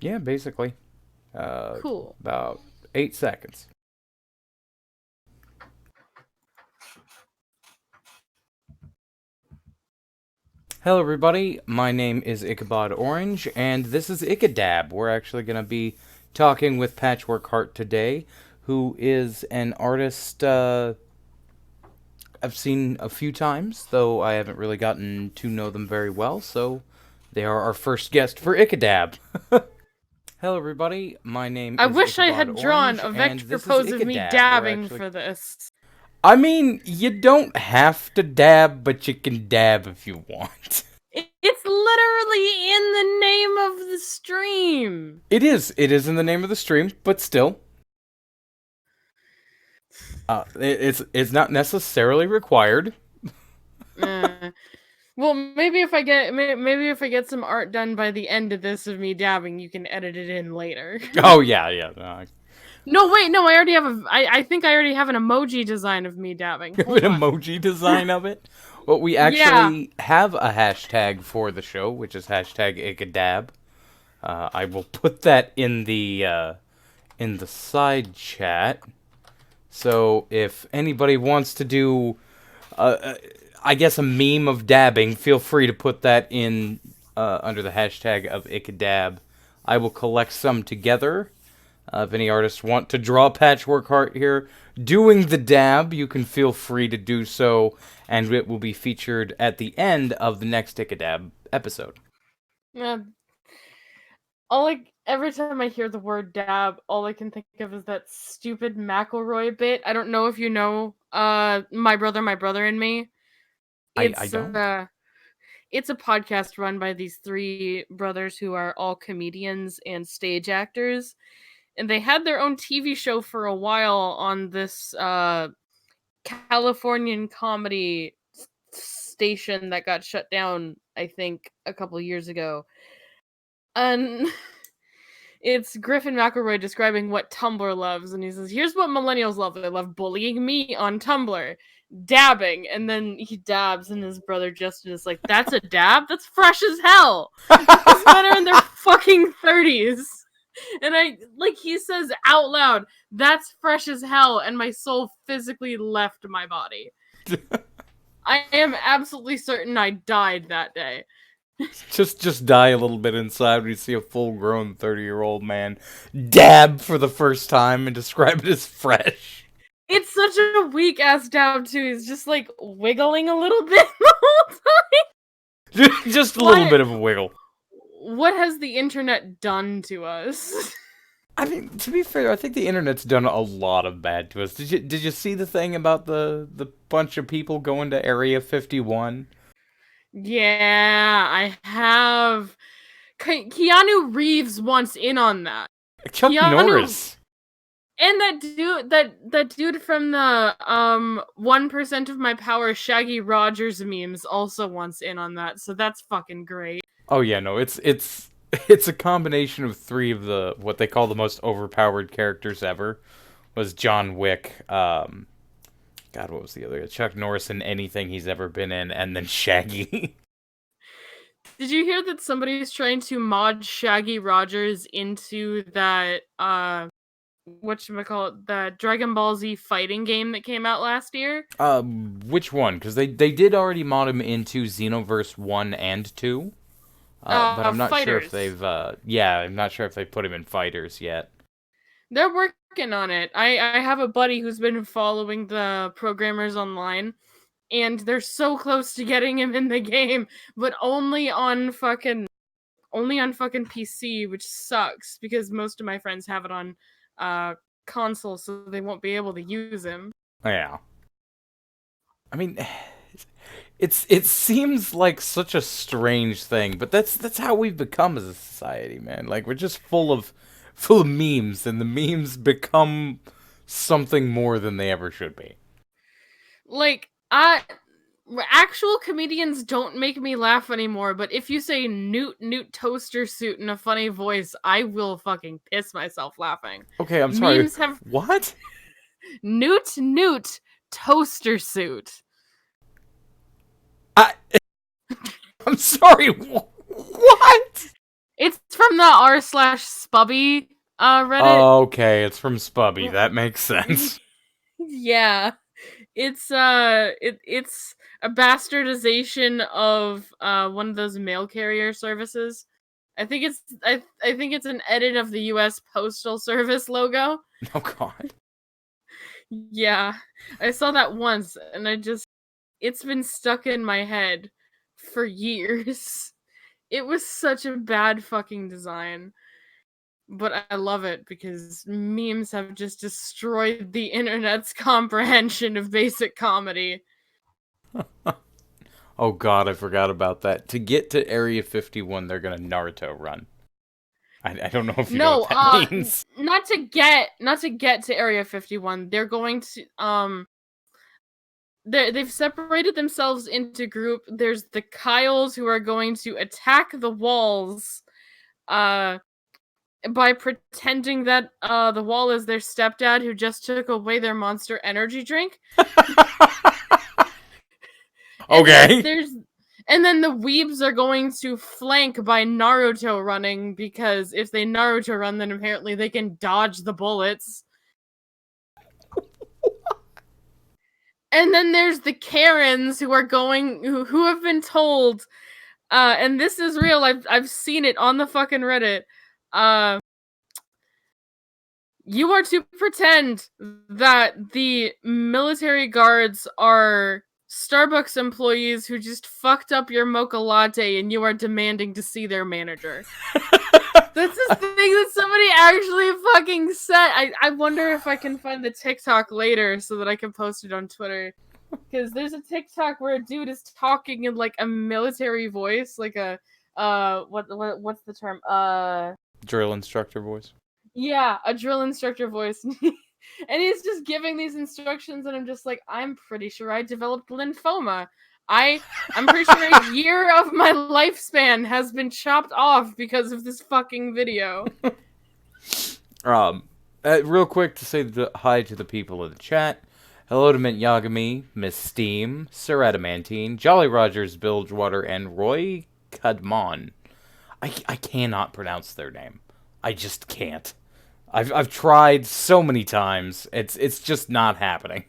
Yeah, basically. Cool. About 8 seconds. Hello, everybody. My name is Ichabod Orange, and this is Ichadab. We're actually going to be talking with Patchwork Heart today, who is an artist I've seen a few times, though I haven't really gotten to know them very well, so they are our first guest for Ichadab. Hello, everybody. My name I is wish I Ichabod had drawn Orange, a and vector this is pose of me Ichadab. We're dabbing actually for this. I mean, you don't have to dab, but you can dab if you want. It's literally in the name of the stream. It is. It is in the name of the stream, but still, it's not necessarily required. Uh, well, maybe if I get some art done by the end of this of me dabbing, you can edit it in later. Oh yeah, yeah. No, No, wait, no, I already have I think I already have an emoji design of me dabbing. we have Hold an on. emoji design of it. Well, we Yeah. actually have a hashtag for the show, which is hashtag Ickadab. I will put that in the side chat. So if anybody wants to do, I guess, a meme of dabbing, feel free to put that in under the hashtag of Ickadab. I will collect some together. If any artists want to draw Patchwork Heart here doing the dab, you can feel free to do so, and it will be featured at the end of the next Ickadab episode. Yeah. Every time I hear the word dab, all I can think of is that stupid McElroy bit. I don't know if you know My Brother and Me. I It's don't. it's a podcast run by these three brothers who are all comedians and stage actors. And they had their own TV show for a while on this Californian comedy station that got shut down, I think, a couple years ago. And it's Griffin McElroy describing what Tumblr loves, and he says, "Here's what millennials love. They love bullying me on Tumblr, dabbing." And then he dabs, and his brother Justin is like, "That's a dab? That's fresh as hell." These men are in their fucking 30s. And he says out loud, "That's fresh as hell," and my soul physically left my body. I am absolutely certain I died that day. Just die a little bit inside when you see a full-grown 30-year-old man dab for the first time and describe it as fresh. It's such a weak ass dab too. He's just like wiggling a little bit the whole Just a little time. bit of a wiggle. What has the internet done to us? I mean, to be fair, I think the internet's done a lot of bad to us. Did you see the thing about the bunch of people going to Area 51? Yeah, I have. Keanu Reeves wants in on that. Chuck Keanu Norris. and that dude from the 1% of My Power Shaggy Rogers memes also wants in on that. So that's fucking great. Oh yeah, no, it's a combination of three of the what they call the most overpowered characters ever. Was John Wick, God, what was the other? Chuck Norris in anything he's ever been in, and then Shaggy. Did you hear that somebody is trying to mod Shaggy Rogers into that whatchamacallit, the Dragon Ball Z fighting game that came out last year? Which one? Because they did already mod him into Xenoverse 1 and 2. But I'm not sure if Fighters. they've, yeah, I'm not sure if they put him in Fighters yet. They're working on it. I have a buddy who's been following the programmers online, and they're so close to getting him in the game, but only on fucking PC, which sucks because most of my friends have it on uh console, so they won't be able to use him. Yeah. I mean, it seems like such a strange thing, but that's how we've become as a society, man. Like we're just full of memes, and the memes become something more than they ever should be. Like, I actual comedians don't make me laugh anymore, but if you say Newt toaster suit in a funny voice, I will fucking piss myself laughing. Okay, I'm sorry. Memes have What? Newt toaster suit. I I'm sorry. What? It's from the r/spubby Reddit. Okay, it's from Spubby. That makes sense. Yeah. It's a bastardization of one of those mail carrier services. I think it's an edit of the US Postal Service logo. Oh god. Yeah. I saw that once and it's been stuck in my head for years. It was such a bad fucking design. But I love it because memes have just destroyed the internet's comprehension of basic comedy. Oh god, I forgot about that. To get to Area 51, they're gonna Naruto run. I don't know if you know No, what that means. not to get to Area 51. They're going to they've separated themselves into group. There's the Kyles who are going to attack the walls uh by pretending that the wall is their stepdad who just took away their Monster Energy drink. And Okay. then the weebs are going to flank by Naruto running because if they Naruto run, then apparently they can dodge the bullets. And then there's the Karens who are going who have been told, and this is real. I've seen it on the fucking Reddit. You are to pretend that the military guards are Starbucks employees who just fucked up your mocha latte and you are demanding to see their manager. That's the thing that somebody actually fucking said. I wonder if I can find the TikTok later so that I can post it on Twitter. Because there's a TikTok where a dude is talking in like a military voice, like a what's the term? Drill instructor voice. Yeah, a drill instructor voice. And he's just giving these instructions and I'm just like, I'm pretty sure I developed lymphoma. I'm pretty sure a year of my lifespan has been chopped off because of this fucking video. Real quick to say hi to the people in the chat. Hello to Mint Yagami, Miss Steam, Sir Adamantine, Jolly Rogers, Bilgewater, and Roy Cudmon. I cannot pronounce their name. I just can't. I've tried so many times. It's just not happening.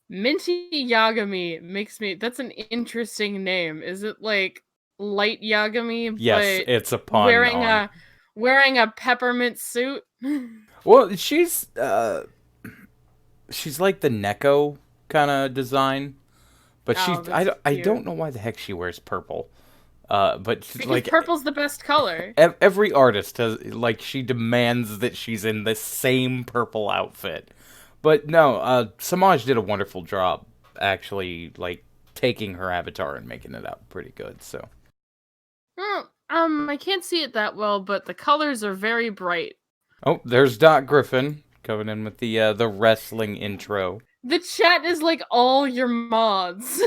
Minty Yagami makes me. That's an interesting name. Is it like light Yagami, Yes, but it's a pun on. Wearing a peppermint suit? Well, she's like the Neko kind of design, but Oh, that's I cute. don't know why the heck she wears purple. But Because like purple's the best color. every artist has like she demands that she's in the same purple outfit. But no, Samaj did a wonderful job actually like taking her avatar and making it out pretty good. So Well, I can't see it that well, but the colors are very bright. oh, there's Doc Griffin coming in with the wrestling intro. The chat is like all your mods.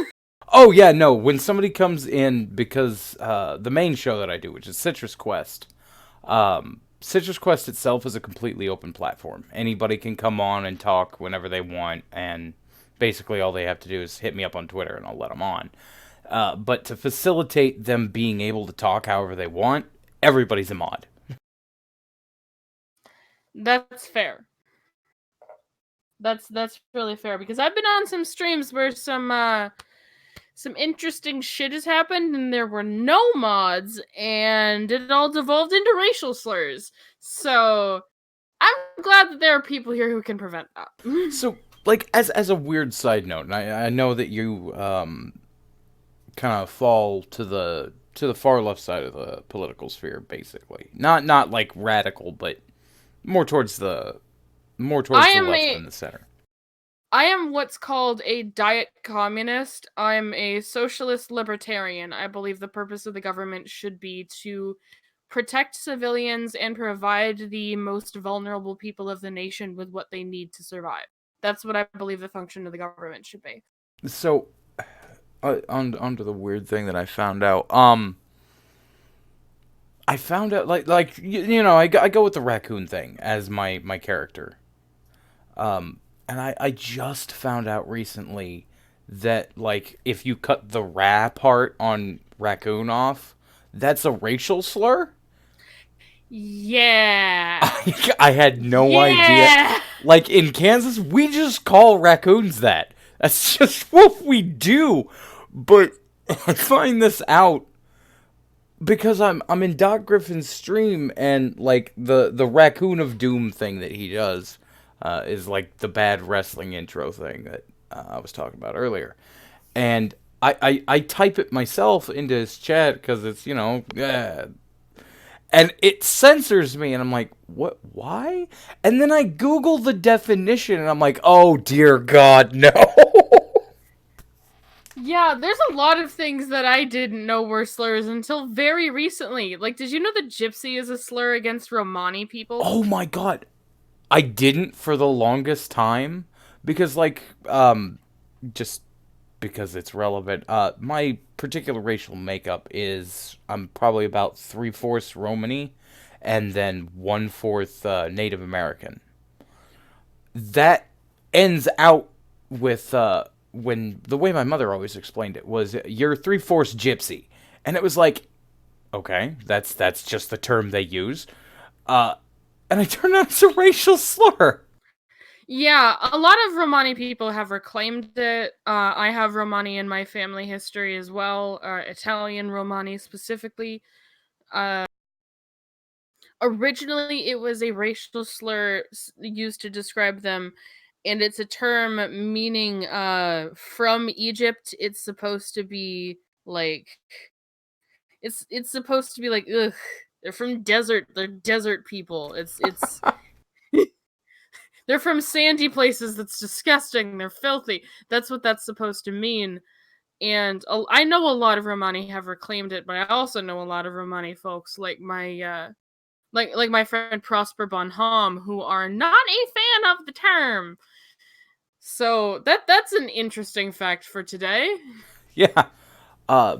Oh yeah, no. When somebody comes in, because the main show that I do, which is Citrus Quest, Citrus Quest itself is a completely open platform. Anybody can come on and talk whenever they want, and basically all they have to do is hit me up on Twitter, and I'll let them on. But to facilitate them being able to talk however they want, everybody's a mod. That's fair. That's really fair because I've been on some streams where some interesting shit has happened and there were no mods and it all devolved into racial slurs. So I'm glad that there are people here who can prevent that. So, like, as a weird side note, and I know that you kind of fall to the far left side of the political sphere, basically. Not like radical, but more towards the left than the center. I am what's called a diet communist. I'm a socialist libertarian. I believe the purpose of the government should be to protect civilians and provide the most vulnerable people of the nation with what they need to survive. That's what I believe the function of the government should be. So, onto the weird thing that I found out. I found out like you know I go with the raccoon thing as my character. And I just found out recently that like if you cut the ra part on raccoon off, that's a racial slur? Yeah. I had no idea. Yeah. Like in Kansas, we just call raccoons that. That's just what we do. But I find this out because I'm in Doc Griffin's stream, and like the raccoon of doom thing that he does is like the bad wrestling intro thing that I was talking about earlier, and I type it myself into his chat because it's and it censors me, and I'm like, what? Why? And then I Google the definition, and I'm like, oh dear God, no. Yeah, there's a lot of things that I didn't know were slurs until very recently. Like, did you know that gypsy is a slur against Romani people? Oh my God, I didn't for the longest time because just because it's relevant. My particular racial makeup is I'm probably about 3/4 Romani, and then 1/4 Native American. That ends out with when the way my mother always explained it was you're 3/4 gypsy, and it was like, okay, that's just the term they use. Uh, and I turned out it's a racial slur. Yeah, a lot of Romani people have reclaimed it. I have Romani in my family history as well, Italian Romani specifically. Uh, Originally, it was a racial slur used to describe them, and it's a term meaning from Egypt. It's supposed to be like it's supposed to be like ugh. They're from desert. They're desert people. It's they're from sandy places. That's disgusting. They're filthy. That's what that's supposed to mean. And I know a lot of Romani have reclaimed it, but I also know a lot of Romani folks like my like my friend Prosper Bonham who are not a fan of the term. So that's an interesting fact for today. Yeah. Uh,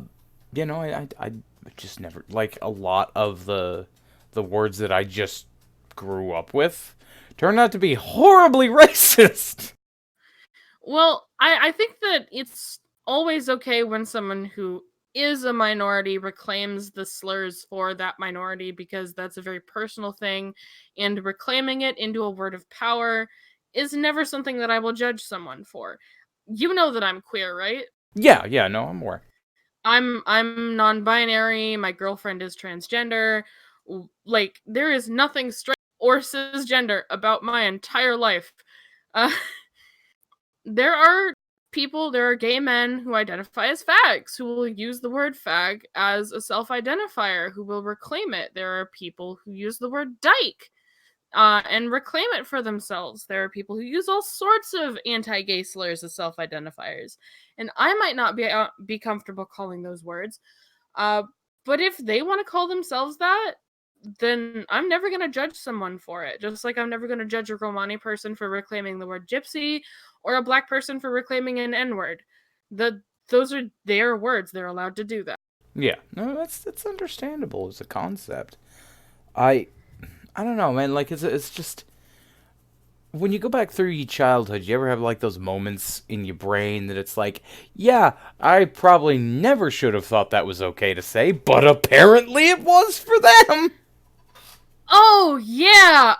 I just never like a lot of the words that I just grew up with turned out to be horribly racist. Well, I think that it's always okay when someone who is a minority reclaims the slurs for that minority because that's a very personal thing, and reclaiming it into a word of power is never something that I will judge someone for. You know that I'm queer, right? Yeah, yeah, no, I'm aware. I'm non-binary, my girlfriend is transgender. Like there is nothing straight or cisgender about my entire life. Uh there are there are gay men who identify as fags, who will use the word fag as a self identifier, who will reclaim it. There are people who use the word dyke and reclaim it for themselves. There are people who use all sorts of anti gay slurs as self identifiers. And I might not be comfortable calling those words. Uh, but if they want to call themselves that, then I'm never going to judge someone for it. Just like I'm never going to judge a Romani person for reclaiming the word gypsy or a black person for reclaiming an N word. Those are their words. They're allowed to do that. Yeah, no, that's understandable as a concept. I I don't know, man. Like it's just when you go back through your childhood, you ever have like those moments in your brain that it's like, yeah, I probably never should have thought that was okay to say, but apparently it was for them. Oh yeah.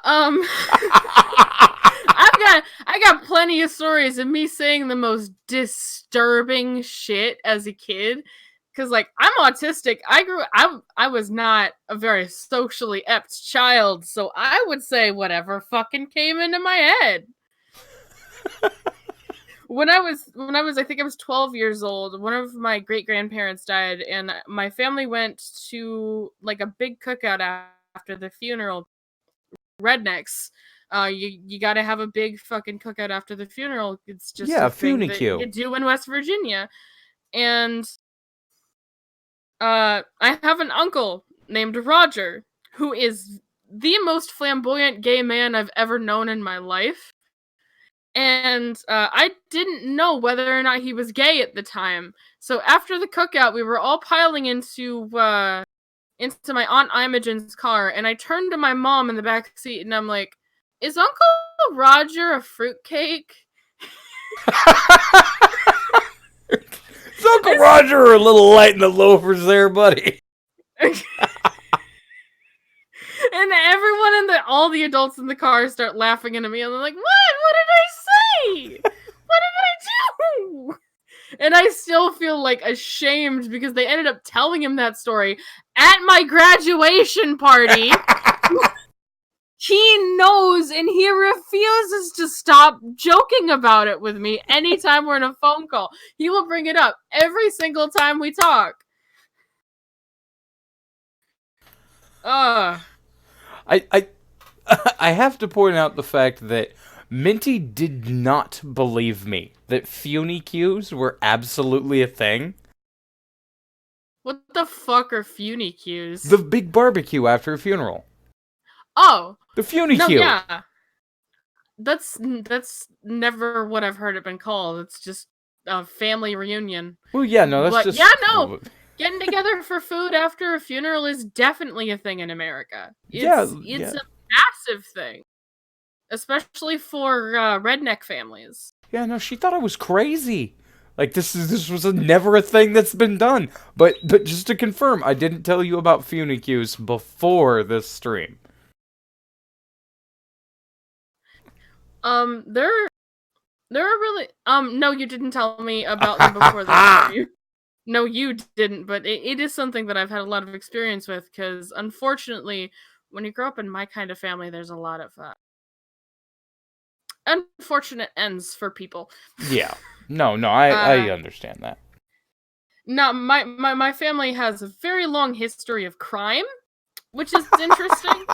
I got plenty of stories of me saying the most disturbing shit as a kid. Cause like I'm autistic. I was not a very socially apt child, so I would say whatever fucking came into my head. When I was I think I was 12 years old, one of my great grandparents died, and my family went to like a big cookout after the funeral. Rednecks. You got to have a big fucking cookout after the funeral. It's just Yeah, a thing that you funicule. do in West Virginia. And I have an uncle named Roger who is the most flamboyant gay man I've ever known in my life. And I didn't know whether or not he was gay at the time. So after the cookout, we were all piling into my aunt Imogen's car, and I turned to my mom in the back seat, and I'm like, "Is Uncle Roger a fruitcake?" So Uncle Roger a little light in the loafers there, buddy. And everyone all the adults in the car start laughing at me, and they're like, "What? What did I say? What did I do?" And I still feel like ashamed because they ended up telling him that story at my graduation party. He knows, and he refuses to stop joking about it with me anytime we're in a phone call. He will bring it up every single time we talk. I I have to point out the fact that Minty did not believe me that funicularies were absolutely a thing. What the fuck are funicularies? The big barbecue after a funeral. Oh, The funicule. no, yeah. That's never what I've heard it been called. It's just a family reunion. Well, yeah, no, that's But just... yeah, no. Getting together for food after a funeral is definitely a thing in America. It's a massive thing, especially for redneck families. Yeah, no, she thought I was crazy. Like, this was never a thing that's been done. But just to confirm, I didn't tell you about funicularies before this stream. They're really no, you didn't tell me about them before this interview. No, you didn't, but it is something that I've had a lot of experience with, because unfortunately, when you grow up in my kind of family, there's a lot of unfortunate ends for people. Yeah. No, I understand that. Now, my family has a very long history of crime, which is interesting.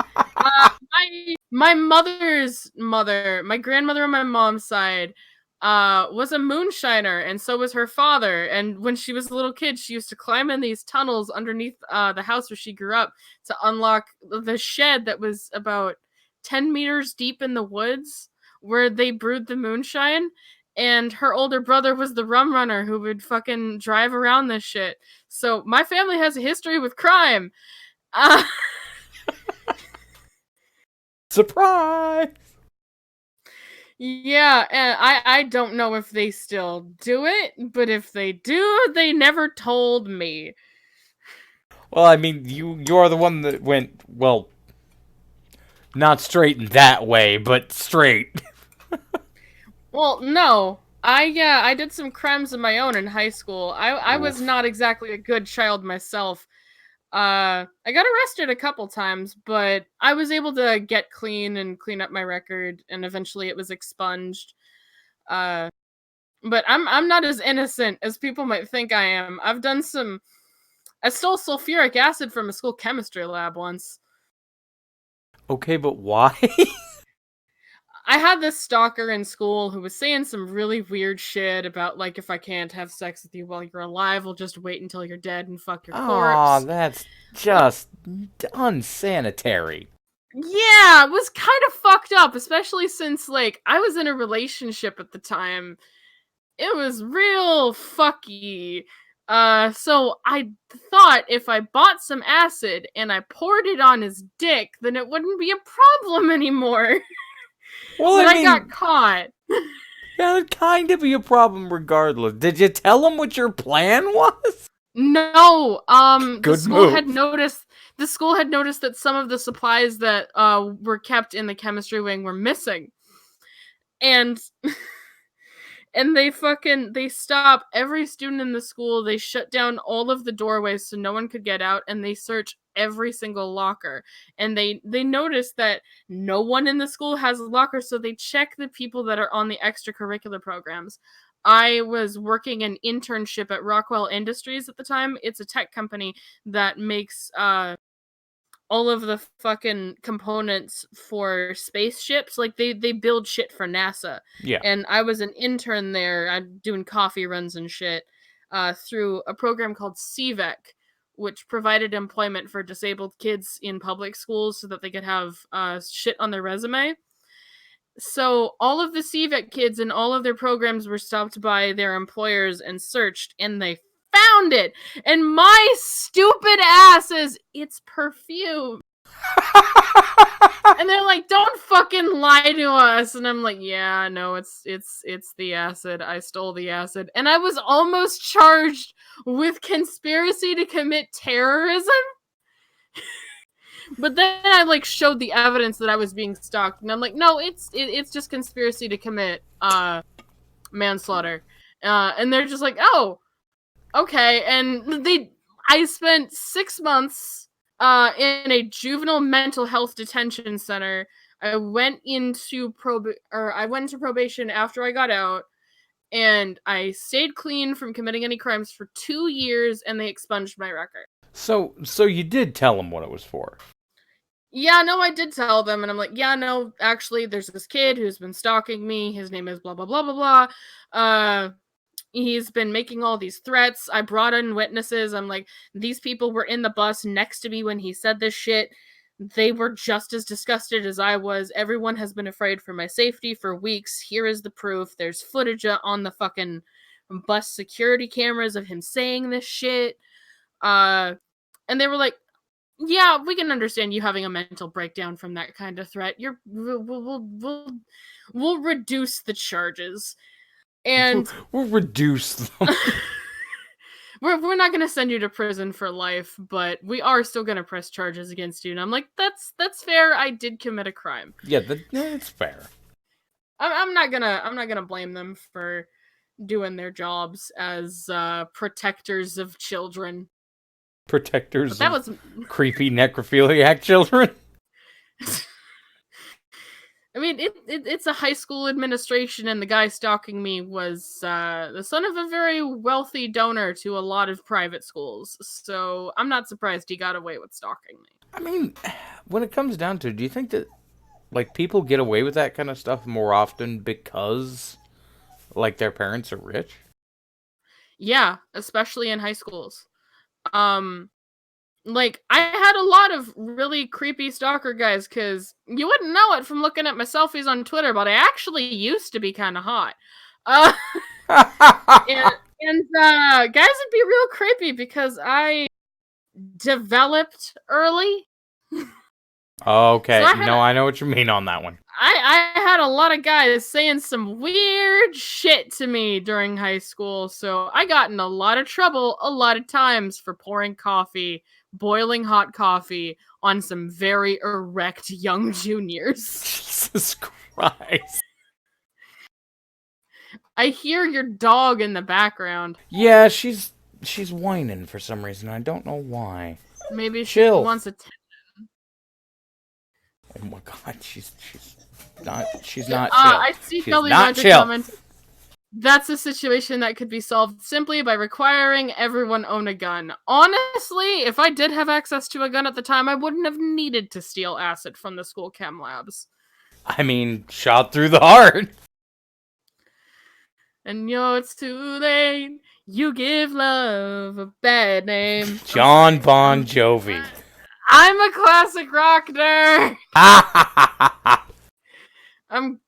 My mother's mother, my grandmother on my mom's side, was a moonshiner, and so was her father. And when she was a little kid, she used to climb in these tunnels underneath the house where she grew up to unlock the shed that was about 10 meters deep in the woods where they brewed the moonshine. And her older brother was the rum runner who would fucking drive around this shit. So my family has a history with crime. Surprise! Yeah, and I don't know if they still do it, but if they do, they never told me. Well, I mean, you're the one that went, well, not straight in that way, but straight. Well, no. I did some crimes of my own in high school. I was not exactly a good child myself. I got arrested a couple times, but I was able to get clean and clean up my record, and eventually it was expunged. But I'm not as innocent as people might think I am. I stole sulfuric acid from a school chemistry lab once. Okay, but why? I had this stalker in school who was saying some really weird shit about, like, if I can't have sex with you while you're alive, we'll just wait until you're dead and fuck your corpse. Aw, that's just unsanitary. Yeah, it was kind of fucked up, especially since, like, I was in a relationship at the time. It was real fucky. So I thought if I bought some acid and I poured it on his dick, then it wouldn't be a problem anymore. Well, but I mean, got caught. Yeah, it'd kind of be a problem regardless. Did you tell him what your plan was? No, Good the school move. had noticed that some of the supplies that were kept in the chemistry wing were missing. And and they stop every student in the school. They shut down all of the doorways so no one could get out, and they search every single locker. And they notice that no one in the school has a locker, so they check the people that are on the extracurricular programs. I was working an internship at Rockwell Industries at the time. It's a tech company that makes all of the fucking components for spaceships. Like, they build shit for NASA. Yeah. And I was an intern there, doing coffee runs and shit, through a program called CVEC, which provided employment for disabled kids in public schools so that they could have shit on their resume. So all of the CVEC kids and all of their programs were stopped by their employers and searched, and they found it. And my stupid ass says, it's perfume. And they're like, "Don't fucking lie to us." And I'm like, "Yeah, no, it's the acid. I stole the acid." And I was almost charged with conspiracy to commit terrorism. But then I like showed the evidence that I was being stalked, and I'm like, "No, it's just conspiracy to commit manslaughter." And they're just like, "Oh, okay." And I spent 6 months in a juvenile mental health detention center. I went into probation after I got out, and I stayed clean from committing any crimes for 2 years, and they expunged my record. So you did tell him what it was for. Yeah, no, I did tell them, and I'm like, "Yeah, no, actually, there's this kid who's been stalking me. His name is blah blah blah blah blah. He's been making all these threats. I brought in witnesses. I'm like, these people were in the bus next to me when he said this shit. They were just as disgusted as I was. Everyone has been afraid for my safety for weeks. Here is the proof. There's footage on the fucking bus security cameras of him saying this shit." And they were like, "Yeah, we can understand you having a mental breakdown from that kind of threat. We'll reduce the charges." And We'll reduce them. we're not gonna send you to prison for life, but we are still gonna press charges against you. And I'm like, that's fair. I did commit a crime. Yeah, that's fair. I'm not gonna blame them for doing their jobs as protectors of children. But Protectors that of was creepy necrophiliac children. I mean, it's a high school administration, and the guy stalking me was the son of a very wealthy donor to a lot of private schools. So I'm not surprised he got away with stalking me. I mean, when it comes down to it, do you think that like people get away with that kind of stuff more often because like their parents are rich? Yeah, especially in high schools. Um, like I had a lot of really creepy stalker guys because you wouldn't know it from looking at my selfies on Twitter, but I actually used to be kind of hot. Uh, and guys would be real creepy because I developed early. So Okay, no, I know what you mean on that one. I had a lot of guys saying some weird shit to me during high school, so I got in a lot of trouble a lot of times for pouring coffee, boiling hot coffee on some very erect young juniors. Jesus Christ. I hear your dog in the background. Yeah, she's whining for some reason. I don't know why. Maybe she Chill. wants a Oh my god, she's not chill. I see She's Kelly not Magic chill. comment. That's a situation that could be solved simply by requiring everyone own a gun. Honestly, if I did have access to a gun at the time, I wouldn't have needed to steal acid from the school chem labs. I mean, shot through the heart. And it's too late. You give love a bad name. John Bon Jovi. I'm a classic rock nerd. I'm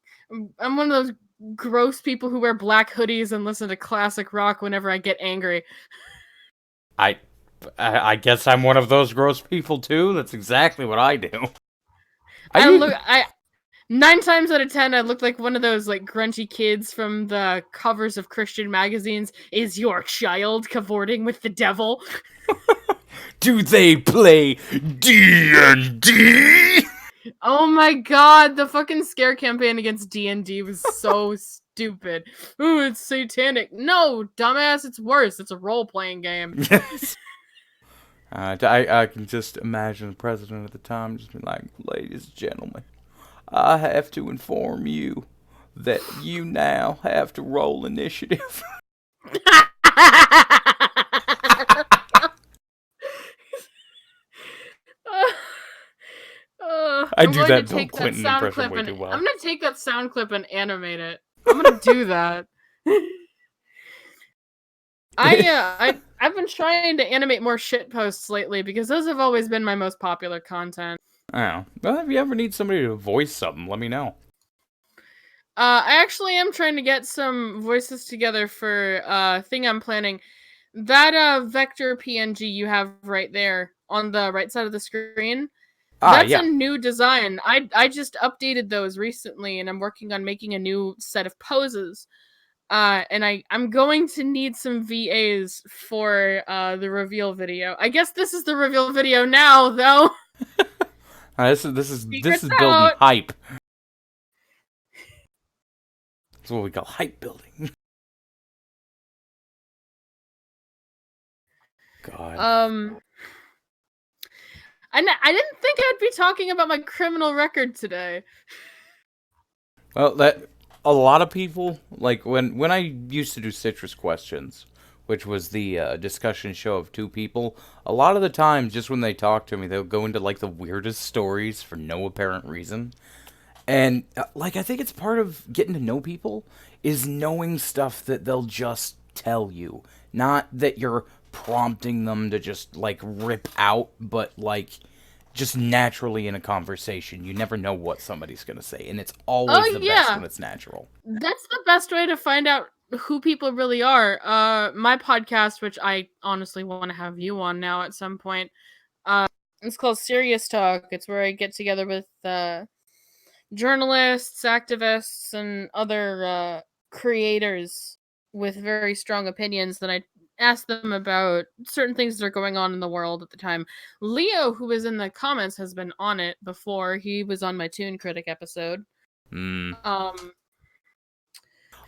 one of those gross people who wear black hoodies and listen to classic rock whenever I get angry. I guess I'm one of those gross people too. That's exactly what I do. I 9 times out of 10, I look like one of those like grungy kids from the covers of Christian magazines. Is your child cavorting with the devil? Do they play D&D? Oh my god, the fucking scare campaign against D&D was so stupid. Ooh, it's satanic. No, dumbass, it's worse. It's a role-playing game. Yes. I can just imagine the president at the time just being like, "Ladies and gentlemen, I have to inform you that you now have to roll initiative." I I'm do going that to Bill take that Clinton sound impression clip way and too well. I'm gonna take that sound clip and animate it. I'm gonna do that. I've been trying to animate more shit posts lately because those have always been my most popular content. Oh, well, if you ever need somebody to voice something, let me know. I actually am trying to get some voices together for a thing I'm planning. That vector PNG you have right there on the right side of the screen, That's a Yeah. new design. I just updated those recently, and I'm working on making a new set of poses. And I'm going to need some VAs for the reveal video. I guess this is the reveal video now, though. This Secrets is building out. hype. That's what we call hype building. God. I didn't think I'd be talking about my criminal record today. Well, that a lot of people like when I used to do Citrus Questions, which was the discussion show of two people. A lot of the time, just when they talk to me, they'll go into like the weirdest stories for no apparent reason. And like I think it's part of getting to know people is knowing stuff that they'll just tell you, not that you're prompting them to just like rip out, but like just naturally in a conversation. You never know what somebody's going to say, and it's always Oh the best when yeah, it's natural. that's the best way to find out who people really are. My podcast, which I honestly want to have you on now at some point, it's called Serious Talk. It's where I get together with journalists, activists, and other creators with very strong opinions that I ask them about certain things that are going on in the world at the time. Leo, who was in the comments, has been on it before. He was on my Toon Critic episode. Mm. Um,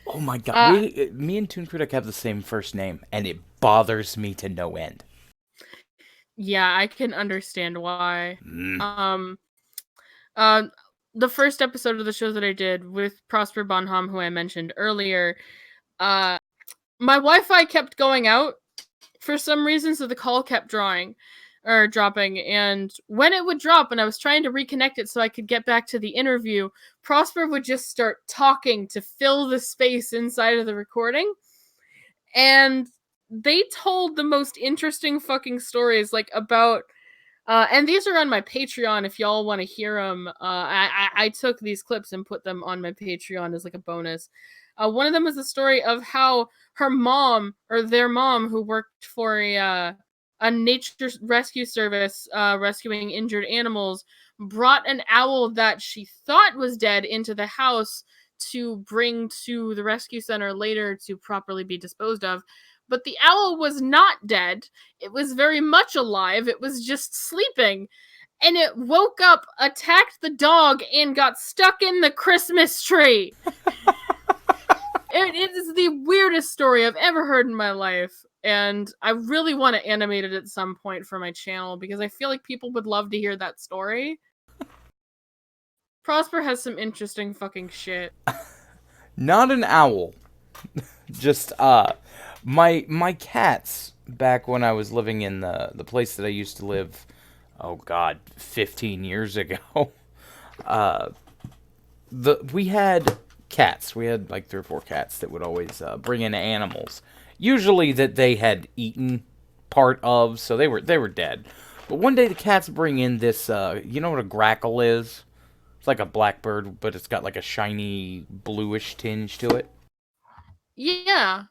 Oh my god, uh, me and Toon Critic have the same first name, and it bothers me to no end. yeah, I can understand why. Mm. Um, uh, the first episode of the show that I did with Prosper Bonham, who I mentioned earlier, my Wi-Fi kept going out for some reason, so the call kept dropping. And when it would drop and I was trying to reconnect it so I could get back to the interview, Prosper would just start talking to fill the space inside of the recording. And they told the most interesting fucking stories, like about and these are on my Patreon if y'all want to hear them. I took these clips and put them on my Patreon as like a bonus. One of them was the story of how her mom, or their mom, who worked for a nature rescue service rescuing injured animals, brought an owl that she thought was dead into the house to bring to the rescue center later to properly be disposed of. But the owl was not dead. It was very much alive. It was just sleeping. And it woke up, attacked the dog, and got stuck in the Christmas tree. It is the weirdest story I've ever heard in my life. And I really want to animate it at some point for my channel because I feel like people would love to hear that story. Prosper has some interesting fucking shit. Not an owl. Just my cats back when I was living in the place that I used to live, oh god, 15 years ago. We had cats. We had like 3 or 4 cats that would always bring in animals. Usually that they had eaten part of, so they were dead. But one day the cats bring in this you know what a grackle is? It's like a blackbird, but it's got like a shiny bluish tinge to it. Yeah,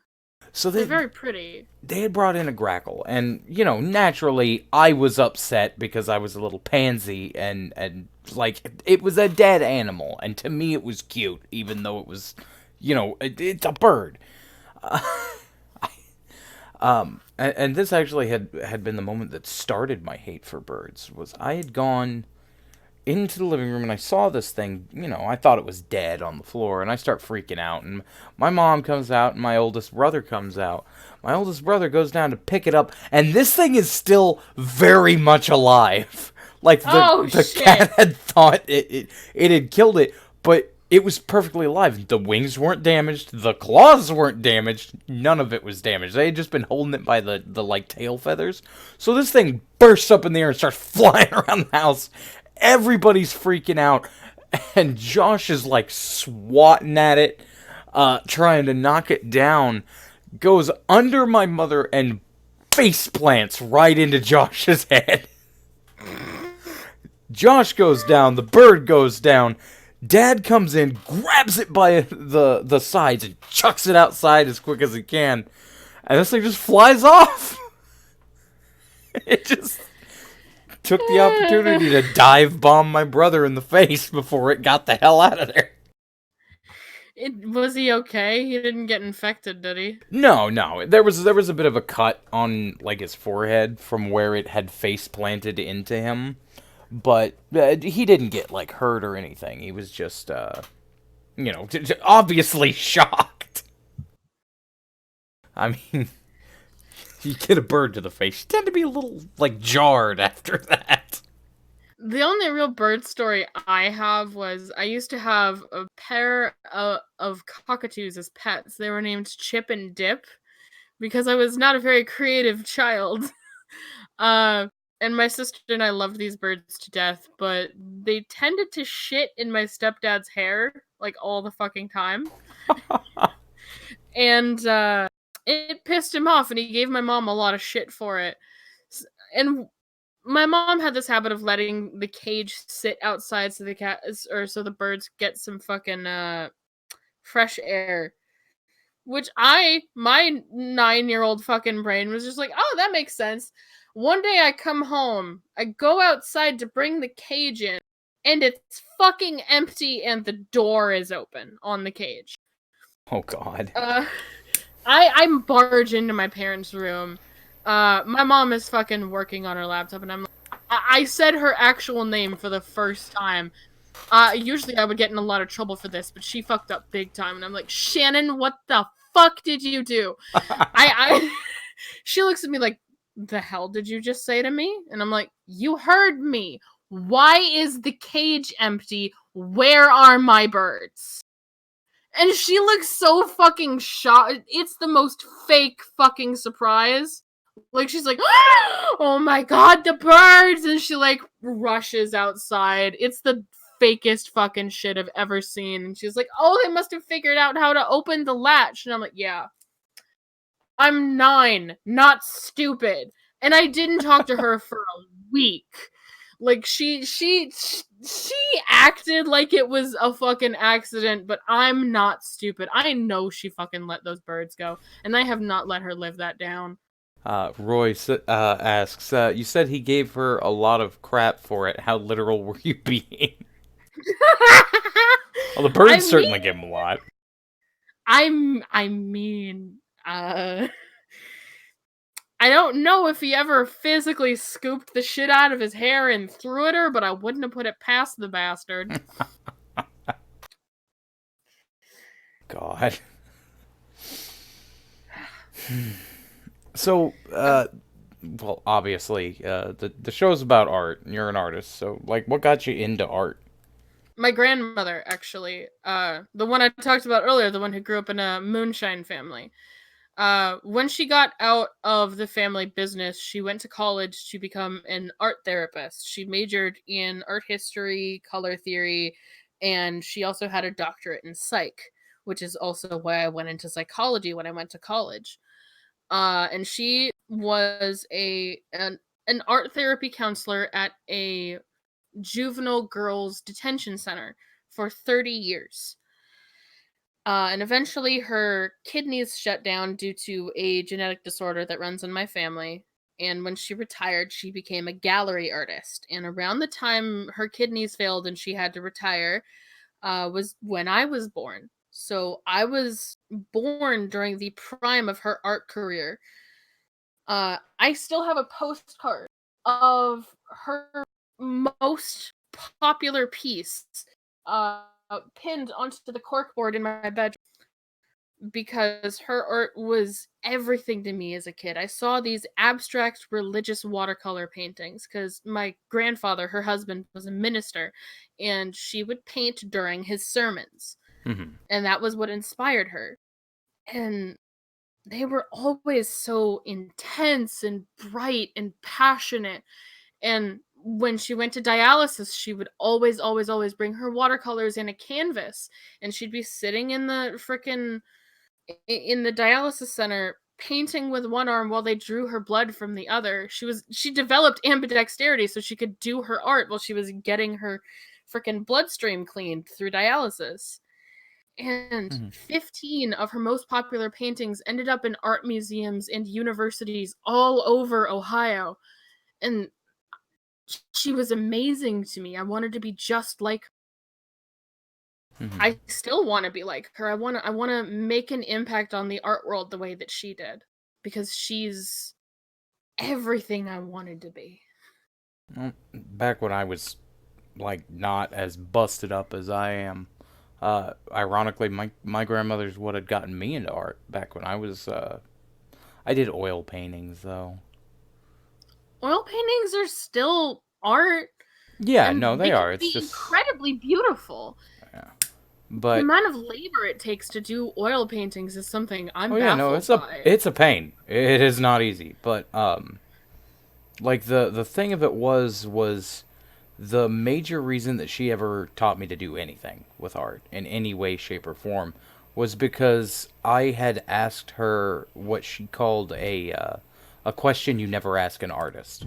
So they're very pretty. they had brought in a grackle, and you know, naturally, I was upset because I was a little pansy, and like it was a dead animal, and to me it was cute, even though it was, you know, it's a bird. And this actually had been the moment that started my hate for birds. Was I had gone into the living room and I saw this thing, you know, I thought it was dead on the floor, and I start freaking out, and my mom comes out and my oldest brother comes out. My oldest brother goes down to pick it up, and this thing is still very much alive. Like the cat had thought it had killed it, but it was perfectly alive. The wings weren't damaged, the claws weren't damaged, none of it was damaged. They had just been holding it by the like tail feathers. So this thing bursts up in the air and starts flying around the house. Everybody's freaking out, and Josh is like swatting at it, trying to knock it down, goes under my mother and face plants right into Josh's head. Josh goes down, the bird goes down, Dad comes in, grabs it by the sides and chucks it outside as quick as he can, and this thing just flies off. It just... Took the opportunity to dive bomb my brother in the face before it got the hell out of there. Was he okay? He didn't get infected, did he? No. There was a bit of a cut on like his forehead from where it had face planted into him, but he didn't get like hurt or anything. He was just obviously shocked. I mean, you get a bird to the face, you tend to be a little like jarred after that. The only real bird story I have was I used to have a pair of cockatoos as pets. They were named Chip and Dip because I was not a very creative child. uh, and my sister and I loved these birds to death, but they tended to shit in my stepdad's hair like all the fucking time. And it pissed him off, and he gave my mom a lot of shit for it. And my mom had this habit of letting the cage sit outside so the cat or so the birds get some fucking fresh air. Which my 9-year-old fucking brain was just like, oh, that makes sense. One day I come home, I go outside to bring the cage in, and it's fucking empty and the door is open on the cage. Oh God. I barge into my parents' room. My mom is fucking working on her laptop, and I said her actual name for the first time. Usually I would get in a lot of trouble for this, but she fucked up big time, and I'm like, Shannon, what the fuck did you do? I she looks at me like, the hell did you just say to me? And I'm like, you heard me. Why is the cage empty? Where are my birds? And she looks so fucking shocked. It's the most fake fucking surprise. Like, she's like, oh my god, the birds! And she, like, rushes outside. It's the fakest fucking shit I've ever seen. And she's like, oh, they must have figured out how to open the latch. And I'm like, yeah. I'm 9, not stupid. And I didn't talk to her for a week. Like, she acted like it was a fucking accident, but I'm not stupid. I know she fucking let those birds go, and I have not let her live that down. Roy asks, you said he gave her a lot of crap for it. How literal were you being? Well, the birds I certainly mean, give him a lot. I mean, I don't know if he ever physically scooped the shit out of his hair and threw at her, but I wouldn't have put it past the bastard. God. So, well, obviously, the show's about art, and you're an artist. So, like, what got you into art? My grandmother, actually, the one I talked about earlier, the one who grew up in a moonshine family. When she got out of the family business, she went to college to become an art therapist. She majored in art history, color theory, and she also had a doctorate in psych, which is also why I went into psychology when I went to college. And she was an art therapy counselor at a juvenile girls detention center for 30 years. And eventually her kidneys shut down due to a genetic disorder that runs in my family. And when she retired, she became a gallery artist. And around the time her kidneys failed and she had to retire, was when I was born. So I was born during the prime of her art career. I still have a postcard of her most popular piece uh, pinned onto the corkboard in my bedroom because her art was everything to me as a kid. I saw these abstract religious watercolor paintings because my grandfather, her husband, was a minister and she would paint during his sermons. Mm-hmm. And that was what inspired her. And they were always so intense and bright and passionate. And when she went to dialysis, she would always bring her watercolors in a canvas. And she'd be sitting in the dialysis center painting with one arm while they drew her blood from the other. She developed ambidexterity so she could do her art while she was getting her freaking bloodstream cleaned through dialysis. And Mm-hmm. 15 of her most popular paintings ended up in art museums and universities all over Ohio. And she was amazing to me. I wanted to be just like her. Hmm. I still want to be like her. I want to make an impact on the art world the way that she did because she's everything I wanted to be. Well, back when I was like not as busted up as I am, ironically, my grandmother's what had gotten me into art back when I was. I did oil paintings though. Oil paintings are still art Yeah, no, and they they can are. It's be just, incredibly beautiful. yeah. The But amount of labor it takes to do oil paintings is something I'm oh yeah, no, baffled by. it's a pain. It is not easy. But like the thing of it was the major reason that she ever taught me to do anything with art in any way, shape, or form was because I had asked her what she called a question you never ask an artist,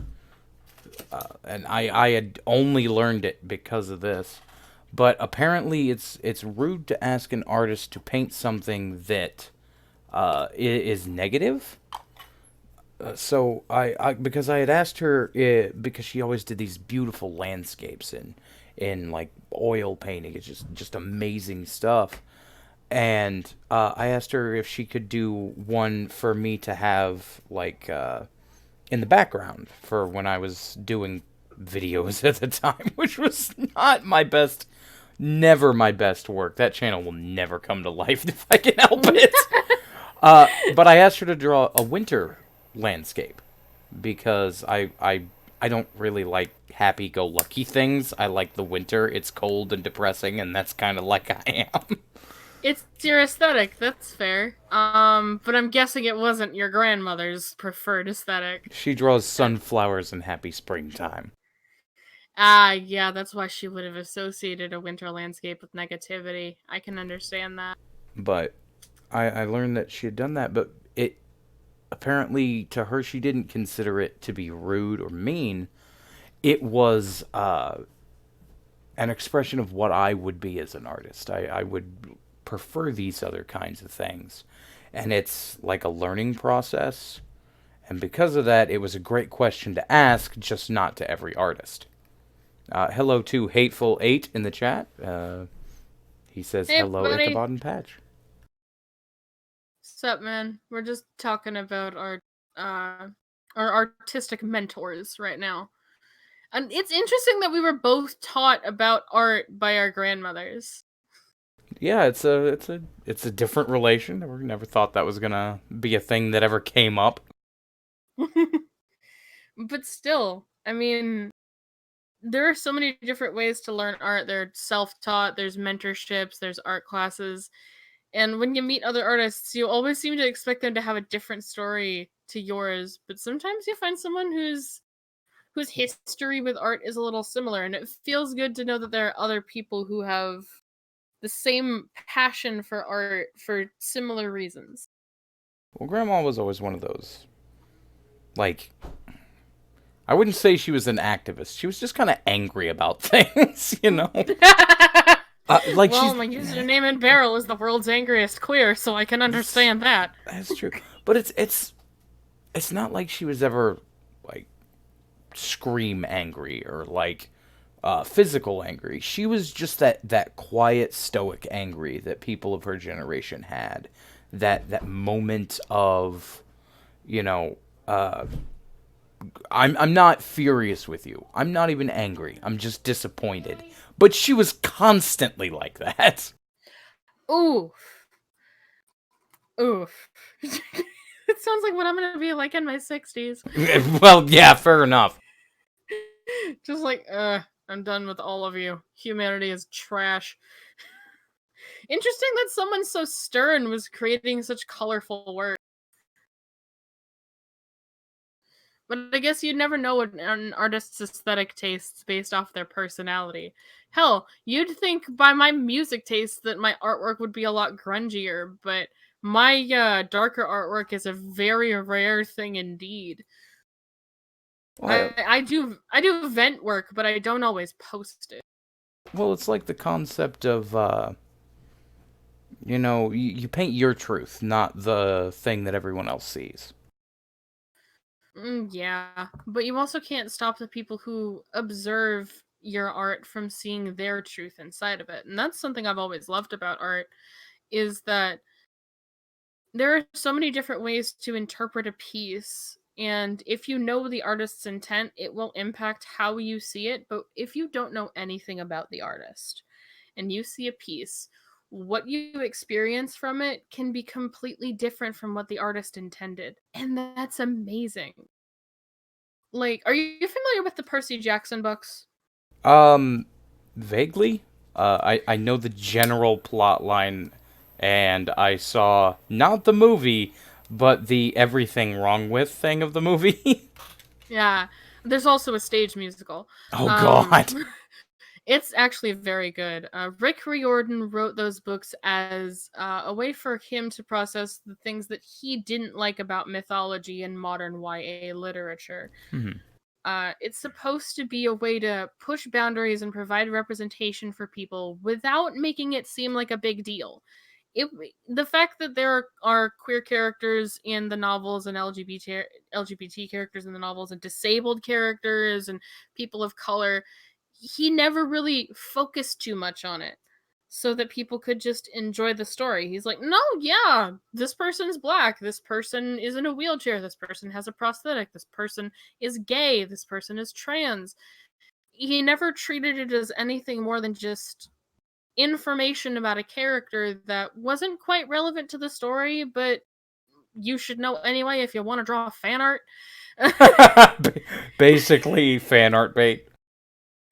and I had only learned it because of this. But apparently, it's rude to ask an artist to paint something that is negative. So I because I had asked her because she always did these beautiful landscapes in like oil painting. It's just amazing stuff. And I asked her if she could do one for me to have like in the background for when I was doing videos at the time, which was not my best, never my best work. That channel will never come to life if I can help it. But I asked her to draw a winter landscape because I don't really like happy-go-lucky things. I like the winter. It's cold and depressing, and that's kind of like I am. It's your aesthetic, that's fair. But I'm guessing it wasn't your grandmother's preferred aesthetic. She draws Uh, sunflowers and happy springtime, yeah, that's why she would have associated a winter landscape with negativity. I can understand that. but I learned that she had done that, but it apparently to her she didn't consider it to be rude or mean. It was an expression of what I would be as an artist. I would prefer these other kinds of things. And it's like a learning process. And because of that, it was a great question to ask, just not to every artist. Hello to Hateful 8 in the chat. He says, Hey, hello, buddy. Ichabod and Patch. Sup, man? We're just talking about uh our artistic mentors right now. And it's interesting that we were both taught about art by our grandmothers. Yeah, it's a different relation. We never thought that was gonna be a thing that ever came up. But still, I mean, there are so many different ways to learn art. There's self-taught, there's mentorships, there's art classes. And when you meet other artists, you always seem to expect them to have a different story to yours, but sometimes you find someone whose history with art is a little similar, and it feels good to know that there are other people who have the same passion for art for similar reasons. Well, Grandma was always one of those. Like, I wouldn't say she was an activist. She was just kind of angry about things, you know? Like, Well, she's. my username in Barrel is the world's angriest queer, so I can understand that. That's true. But it's not like she was ever, like, scream angry or, like, physical angry. She was just that quiet, stoic angry that people of her generation had. That moment of, you know, I'm not furious with you. I'm not even angry. I'm just disappointed. But she was constantly like that. Ooh, oof. It sounds like what I'm gonna be like in my 60s. Well, yeah, fair enough. Just like, I'm done with all of you. Humanity is trash. Interesting that someone so stern was creating such colorful work. But I guess you never know what an artist's aesthetic tastes based off their personality. Hell, you'd think by my music taste that my artwork would be a lot grungier, but my darker artwork is a very rare thing indeed. Well, I do vent work, but I don't always post it. it's like the concept of you paint your truth, not the thing that everyone else sees. Yeah, but you also can't stop the people who observe your art from seeing their truth inside of it. And that's something I've always loved about art is that there are so many different ways to interpret a piece. And if you know the artist's intent, it will impact how you see it. But if you don't know anything about the artist and you see a piece, what you experience from it can be completely different from what the artist intended. And that's amazing. Like, are you familiar with the Percy Jackson books? Um, Vaguely. I know the general plot line, and I saw not the movie, but the everything wrong with thing of the movie. Yeah. There's also a stage musical. Oh Um God. it's actually very good. Rick Riordan wrote those books as a way for him to process the things that he didn't like about mythology and modern YA literature. Mhm. It's supposed to be a way to push boundaries and provide representation for people without making it seem like a big deal. It, the fact that there are queer characters in the novels and LGBT characters in the novels and disabled characters and people of color, he never really focused too much on it so that people could just enjoy the story. He's like, no, yeah, this person's black. This person is in a wheelchair. This person has a prosthetic. This person is gay. This person is trans. He never treated it as anything more than just information about a character that wasn't quite relevant to the story, but you should know anyway if you want to draw fan art. Basically, fan art bait.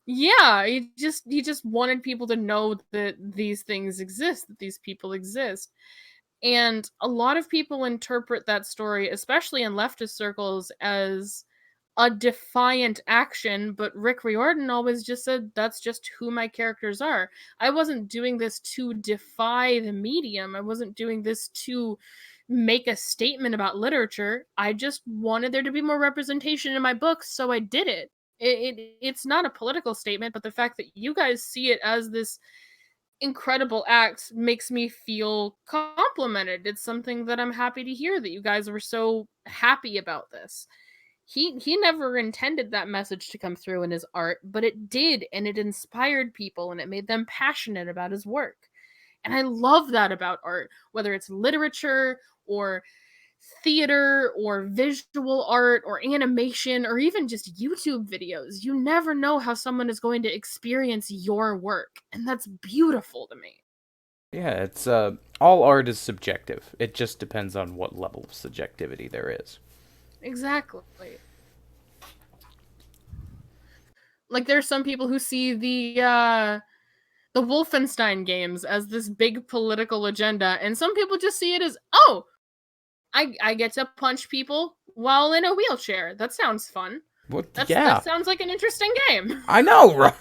Yeah, he just wanted people to know that these things exist, that these people exist. And a lot of people interpret that story, especially in leftist circles, as a defiant action, but Rick Riordan always just said that's just who my characters are. I wasn't doing this to defy the medium. I wasn't doing this to make a statement about literature. I just wanted there to be more representation in my books, so I did it. It's not a political statement, but the fact that you guys see it as this incredible act makes me feel complimented. It's something that I'm happy to hear that you guys were so happy about this. He never intended that message to come through in his art, but it did, and it inspired people and it made them passionate about his work. And I love that about art, whether it's literature or theater or visual art or animation or even just YouTube videos. You never know how someone is going to experience your work, and that's beautiful to me. Yeah, it's all art is subjective. It just depends on what level of subjectivity there is. Exactly. Like there's some people who see the Wolfenstein games as this big political agenda, and some people just see it as, oh, I get to punch people while in a wheelchair. That sounds fun. What? That Yeah, sounds like an interesting game. I know, right?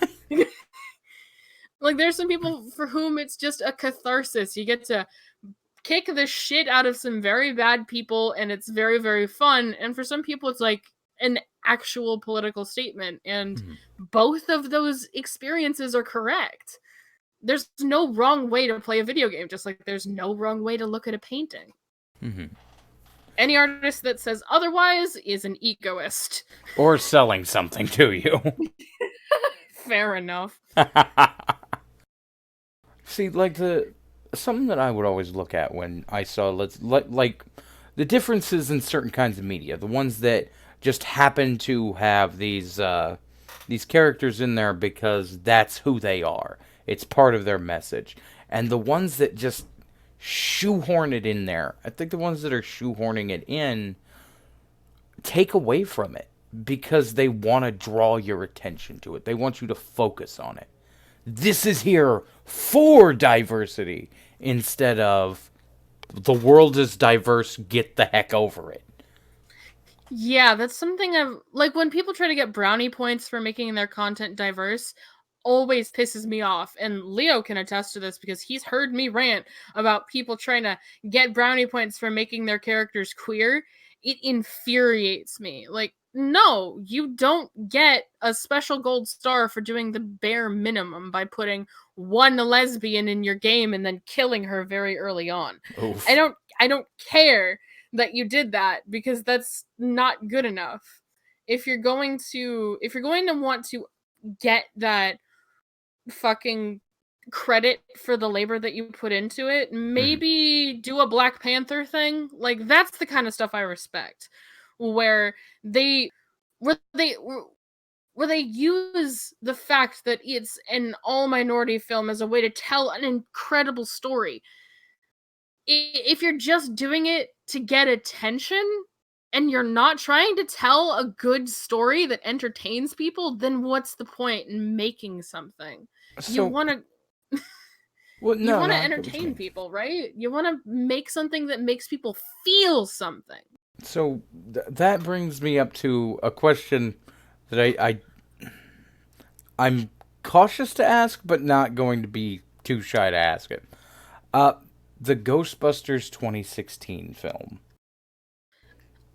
Like there's some people for whom it's just a catharsis. You get to kick the shit out of some very bad people and it's very very fun, and for some people it's like an actual political statement, and Mhm. both of those experiences are correct. There's no wrong way to play a video game, just like there's no wrong way to look at a painting. Mhm. Any artist that says otherwise is an egoist. Or selling something to you. Fair enough. See, like the something that I would always look at when I saw like the differences in certain kinds of media, the ones that just happen to have these characters in there because that's who they are. It's part of their message. And the ones that just shoehorn it in there, I think the ones that are shoehorning it in take away from it because they want to draw your attention to it. They want you to focus on it. This is here for diversity instead of the world is diverse, get the heck over it. Yeah, that's something I've like when people try to get brownie points for making their content diverse, always pisses me off. And Leo can attest to this because he's heard me rant about people trying to get brownie points for making their characters queer. It infuriates me. Like, no, you don't get a special gold star for doing the bare minimum by putting one lesbian in your game and then killing her very early on. I Oof. don't I don't care that you did that, because that's not good enough. If you're going to want to get that fucking credit for the labor that you put into it, Mhm. maybe do a Black Panther thing. Like, that's the kind of stuff I respect, where they where they where they use the fact that it's an all minority film as a way to tell an incredible story. If you're just doing it to get attention and you're not trying to tell a good story that entertains people, then what's the point in making something? You So, want to well, no, no, I get what you entertain mean. people, right? You want to make something that makes people feel something. So that brings me up to a question that I'm cautious to ask, but not going to be too shy to ask it. Uh, the Ghostbusters 2016 film.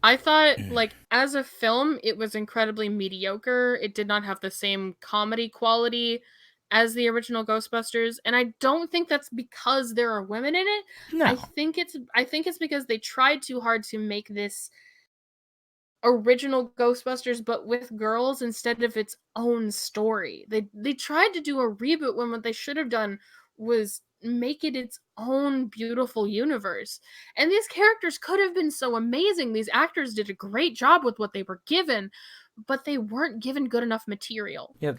I thought, like, as a film, it was incredibly mediocre. It did not have the same comedy quality as the original Ghostbusters, and I don't think that's because there are women in it. No. I think it's because they tried too hard to make this original Ghostbusters but with girls instead of its own story. They tried to do a reboot when what they should have done was make it its own beautiful universe. And these characters could have been so amazing. These actors did a great job with what they were given, but they weren't given good enough material. Yeah,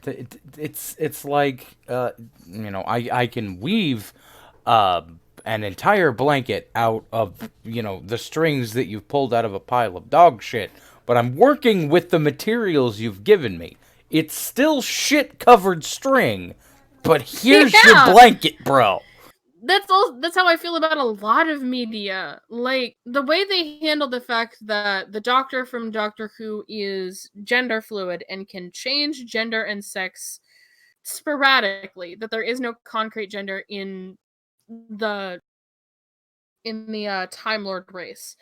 it's like I can weave uh an entire blanket out of the strings that you've pulled out of a pile of dog shit, but I'm working with the materials you've given me. It's still shit covered string, but here's your Yeah. blanket, bro. That's how I feel about a lot of media. Like, the way they handle the fact that the Doctor from Doctor Who is gender fluid and can change gender and sex sporadically, that there is no concrete gender the the Time Lord race.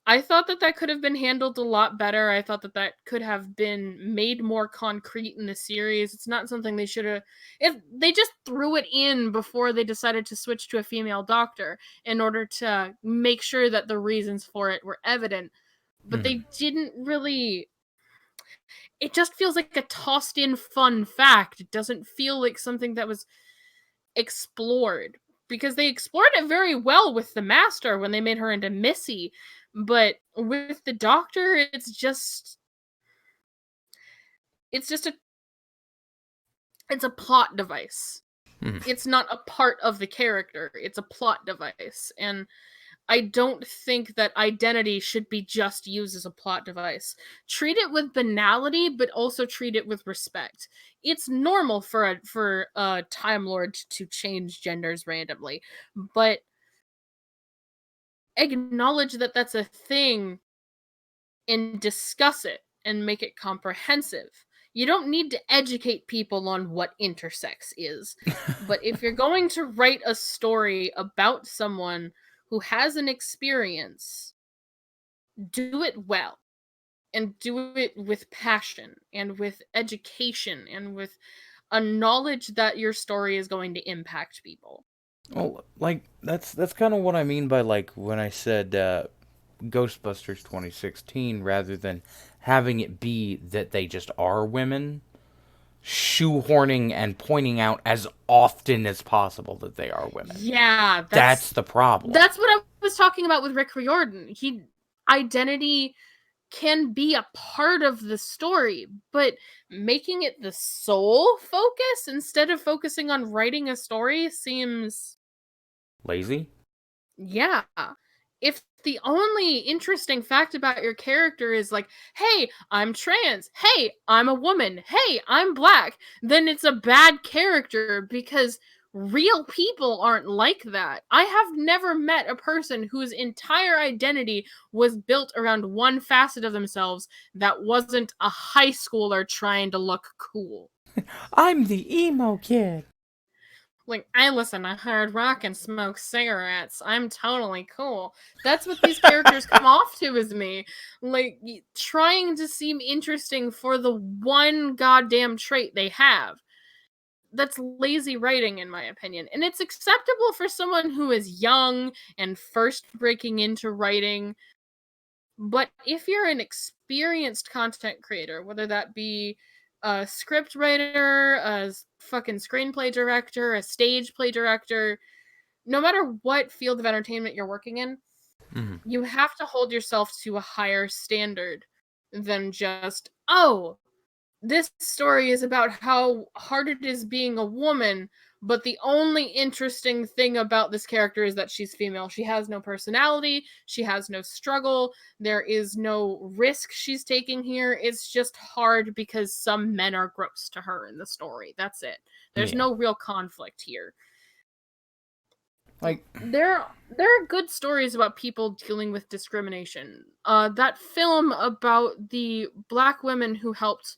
I thought that that could have been handled a lot better. I thought that that could have been made more concrete in the series. It's not something they should have. If they just threw it in before they decided to switch to a female doctor in order to make sure that the reasons for it were evident, but Mhm. they didn't really. It just feels like a tossed in fun fact. It doesn't feel like something that was explored, because they explored it very well with the Master when they made her into Missy, but with the Doctor, it's just a it's a plot device. Mhm. It's not a part of the character. It's a plot device, and I don't think that identity should be just used as a plot device. Treat it with banality, but also treat it with respect. It's normal for a Time Lord to change genders randomly, but acknowledge that that's a thing and discuss it and make it comprehensive. You don't need to educate people on what intersex is. But if you're going to write a story about someone who has an experience, do it well, and do it with passion and with education and with a knowledge that your story is going to impact people. Well, like that's kind of what I mean by like when I said Ghostbusters 2016 rather than having it be that they just are women, shoehorning and pointing out as often as possible that they are women. Yeah, That's the problem. that's what I was talking about with Rick Riordan. He identity can be a part of the story, but making it the sole focus instead of focusing on writing a story seems, Lazy? yeah. If the only interesting fact about your character is like, hey, I'm trans, hey, I'm a woman, hey, I'm black, then it's a bad character, because real people aren't like that. I have never met a person whose entire identity was built around one facet of themselves that wasn't a high schooler trying to look cool. I'm the emo kid. Like, I listen to hard rock and smoke cigarettes. I'm totally cool. That's what these characters come off to as me. Like, trying to seem interesting for the one goddamn trait they have. that's lazy writing in my opinion. And it's acceptable for someone who is young and first breaking into writing, but if you're an experienced content creator, whether that be a script writer, fucking screenplay director, a stage play director, no matter what field of entertainment you're working in, Mhm. you have to hold yourself to a higher standard than just, oh, this story is about how hard it is being a woman, but the only interesting thing about this character is that she's female. She has no personality, she has no struggle, there is no risk she's taking here. It's just hard because some men are gross to her in the story. That's it. There's Yeah. no real conflict here. Like, There are good stories about people dealing with discrimination. That film about the black women who helped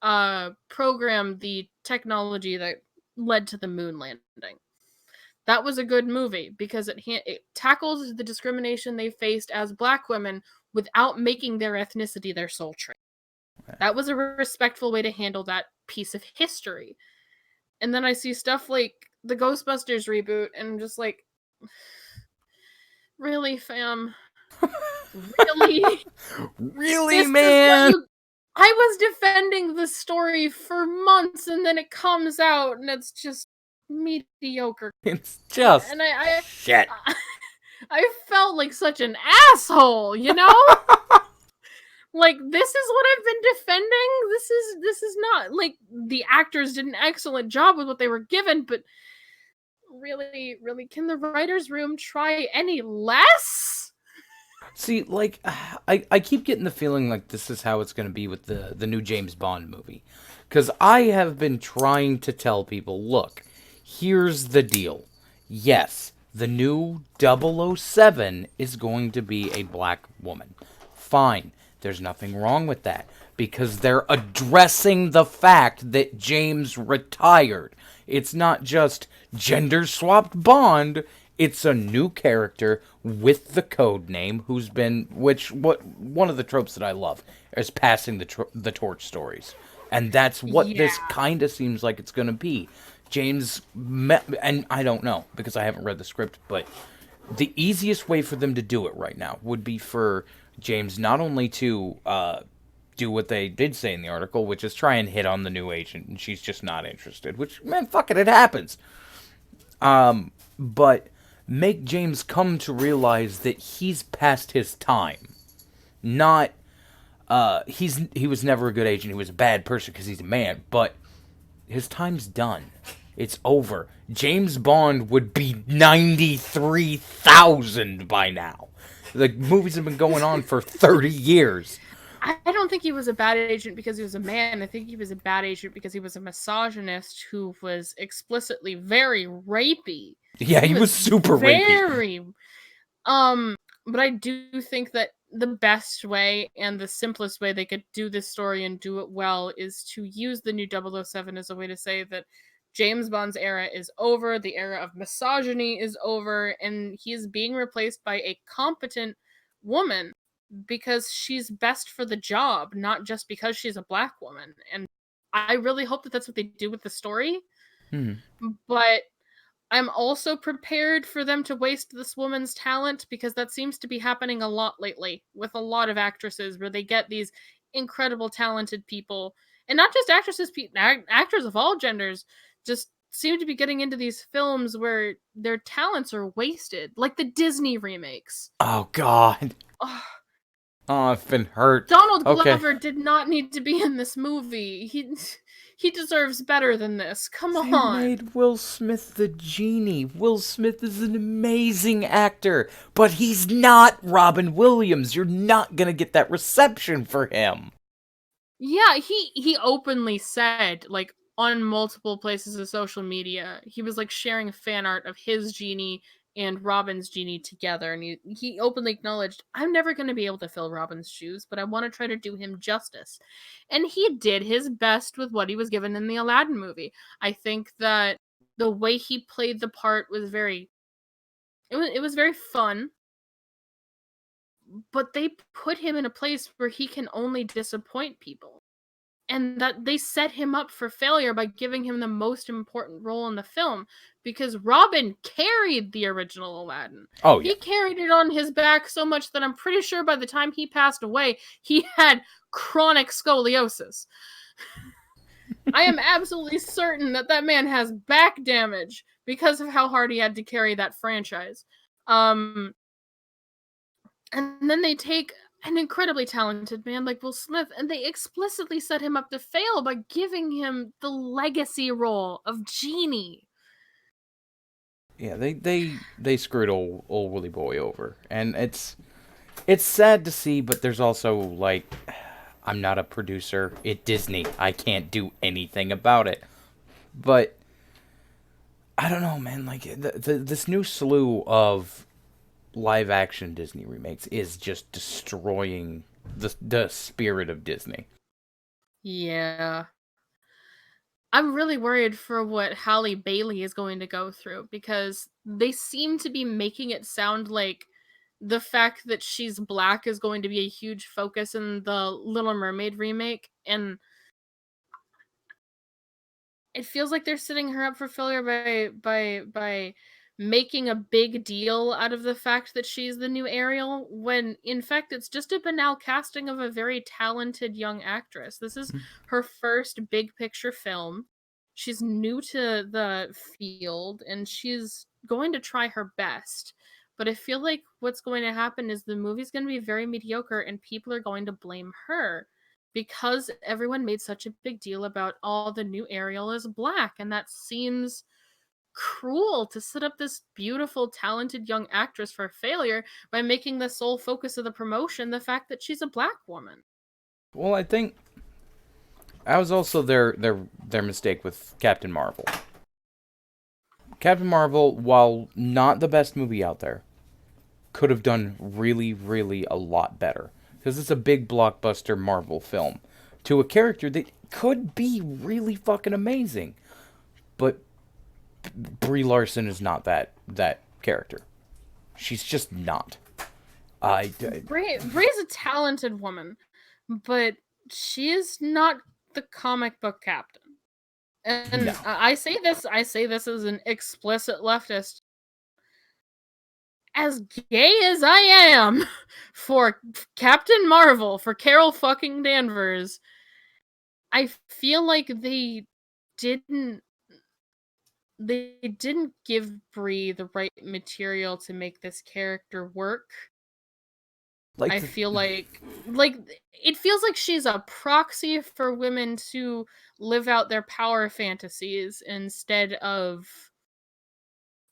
program the technology that led to the moon landing. That was a good movie because it tackles the discrimination they faced as black women without making their ethnicity their sole trait. That was a respectful way to handle that piece of history. And then I see stuff like the Ghostbusters reboot, and I'm just like, really, fam? Really? really, This is what man? you. I was defending the story for months, and then it comes out, and it's just mediocre. It's just And I, shit. I, I felt like such an asshole, you know? Like, this is what I've been defending. This is not like the actors did an excellent job with what they were given, but really, can the writers' room try any less? See, like, I keep getting the feeling like this is how it's going to be with the new James Bond movie. Because I have been trying to tell people, look, here's the deal. Yes, the new 007 is going to be a black woman. Fine. There's nothing wrong with that. Because they're addressing the fact that James retired. It's not just gender swapped Bond. It's a new character with the code name who's been what one of the tropes that I love is passing the torch stories. And that's what Yeah. this kind of seems like it's going to be. And I don't know because I haven't read the script, but the easiest way for them to do it right now would be for James not only to do what they did say in the article, which is try and hit on the new agent, and she's just not interested. Which, man, fuck it happens. But make James come to realize that he's past his time. Not he was never a good agent. He was a bad person because he's a man. But his time's done. It's over. James Bond would be 93,000 by now. The movies have been going on for 30 years. I don't think he was a bad agent because he was a man. I think he was a bad agent because he was a misogynist who was explicitly very rapey. Yeah, he was super rapey. Very but I do think that the best way and the simplest way they could do this story and do it well is to use the new 007 as a way to say that James Bond's era is over, the era of misogyny is over, and he is being replaced by a competent woman because she's best for the job, not just because she's a black woman. And I really hope that that's what they do with the story. Hmm. But I'm also prepared for them to waste this woman's talent because that seems to be happening a lot lately with a lot of actresses where they get these incredible talented people, and not just actresses, actors of all genders just seem to be getting into these films where their talents are wasted, like the Disney remakes. Oh, God. Ugh. Oh, I've been hurt. Donald Okay. Glover did not need to be in this movie. He deserves better than this. Come They on. made Will Smith the genie. Will Smith is an amazing actor, but he's not Robin Williams. You're not gonna get that reception for him. Yeah, he openly said, like, on multiple places of social media, he was like sharing fan art of his genie and Robin's genie together, and he openly acknowledged, I'm never going to be able to fill Robin's shoes, but I want to try to do him justice. And he did his best with what he was given in the Aladdin movie. I think that the way he played the part was it was very fun, but they put him in a place where he can only disappoint people. and that they set him up for failure by giving him the most important role in the film, because Robin carried the original Aladdin. Oh yeah. He carried it on his back so much that I'm pretty sure by the time he passed away, he had chronic scoliosis. I am absolutely certain that that man has back damage because of how hard he had to carry that franchise. Um, and then they take an incredibly talented man like Will Smith and they explicitly set him up to fail by giving him the legacy role of Genie. Yeah, they screwed old Willie Boy over, and it's sad to see, but there's also like, I'm not a producer at Disney. I can't do anything about it. But I don't know, man. Like this new slew of live action Disney remakes is just destroying the spirit of Disney. Yeah. I'm really worried for what Halle Bailey is going to go through because they seem to be making it sound like the fact that she's black is going to be a huge focus in the Little Mermaid remake, and it feels like they're setting her up for failure by making a big deal out of the fact that she's the new Ariel, when in fact it's just a banal casting of a very talented young actress. This is her first big picture film. She's new to the field and she's going to try her best. But I feel like what's going to happen is the movie's going to be very mediocre and people are going to blame her because everyone made such a big deal about all the new Ariel is black, and that seems cruel to set up this beautiful, talented young actress for failure by making the sole focus of the promotion the fact that she's a black woman. Well, I think that was also their mistake with Captain Marvel. Captain Marvel, while not the best movie out there, could have done really a lot better because it's a big blockbuster Marvel film to a character that could be really fucking amazing, but Brie Larson is not that character. She's just not. Bray's a talented woman, but she is not the comic book captain. And No. I say this as an explicit leftist. As gay as I am for Captain Marvel, for Carol fucking Danvers, I feel like didn't they didn't give Brie the right material to make this character work. Like I feel like it feels like she's a proxy for women to live out their power fantasies instead of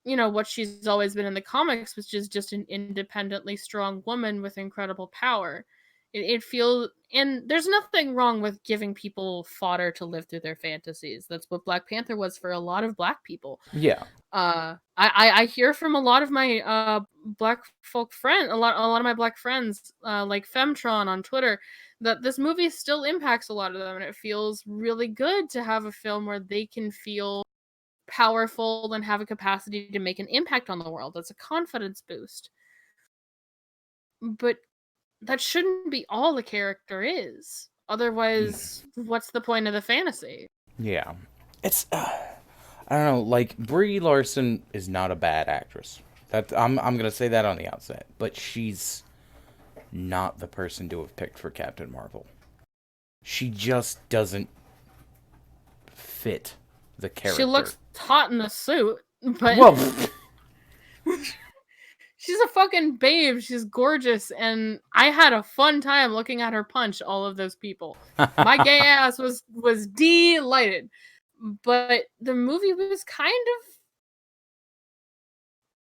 what she's always been in the comics, which is just an independently strong woman with incredible power. It feels, and there's nothing wrong with giving people fodder to live through their fantasies. That's what Black Panther was for a lot of black people. yeah. I hear from a lot of my black folk friend, a lot of my black friends, like Femtron on Twitter, that this movie still impacts a lot of them, and it feels really good to have a film where they can feel powerful and have a capacity to make an impact on the world. That's a confidence boost. But that shouldn't be all the character is. Otherwise, what's the point of the fantasy? Yeah. It's I don't know, like Brie Larson is not a bad actress. That I'm gonna say that on the outset, but she's not the person to have picked for Captain Marvel. She just doesn't fit the character. She looks hot in the suit, but well, she's a fucking babe. She's gorgeous, and I had a fun time looking at her punch all of those people. My gay ass was delighted. But the movie was kind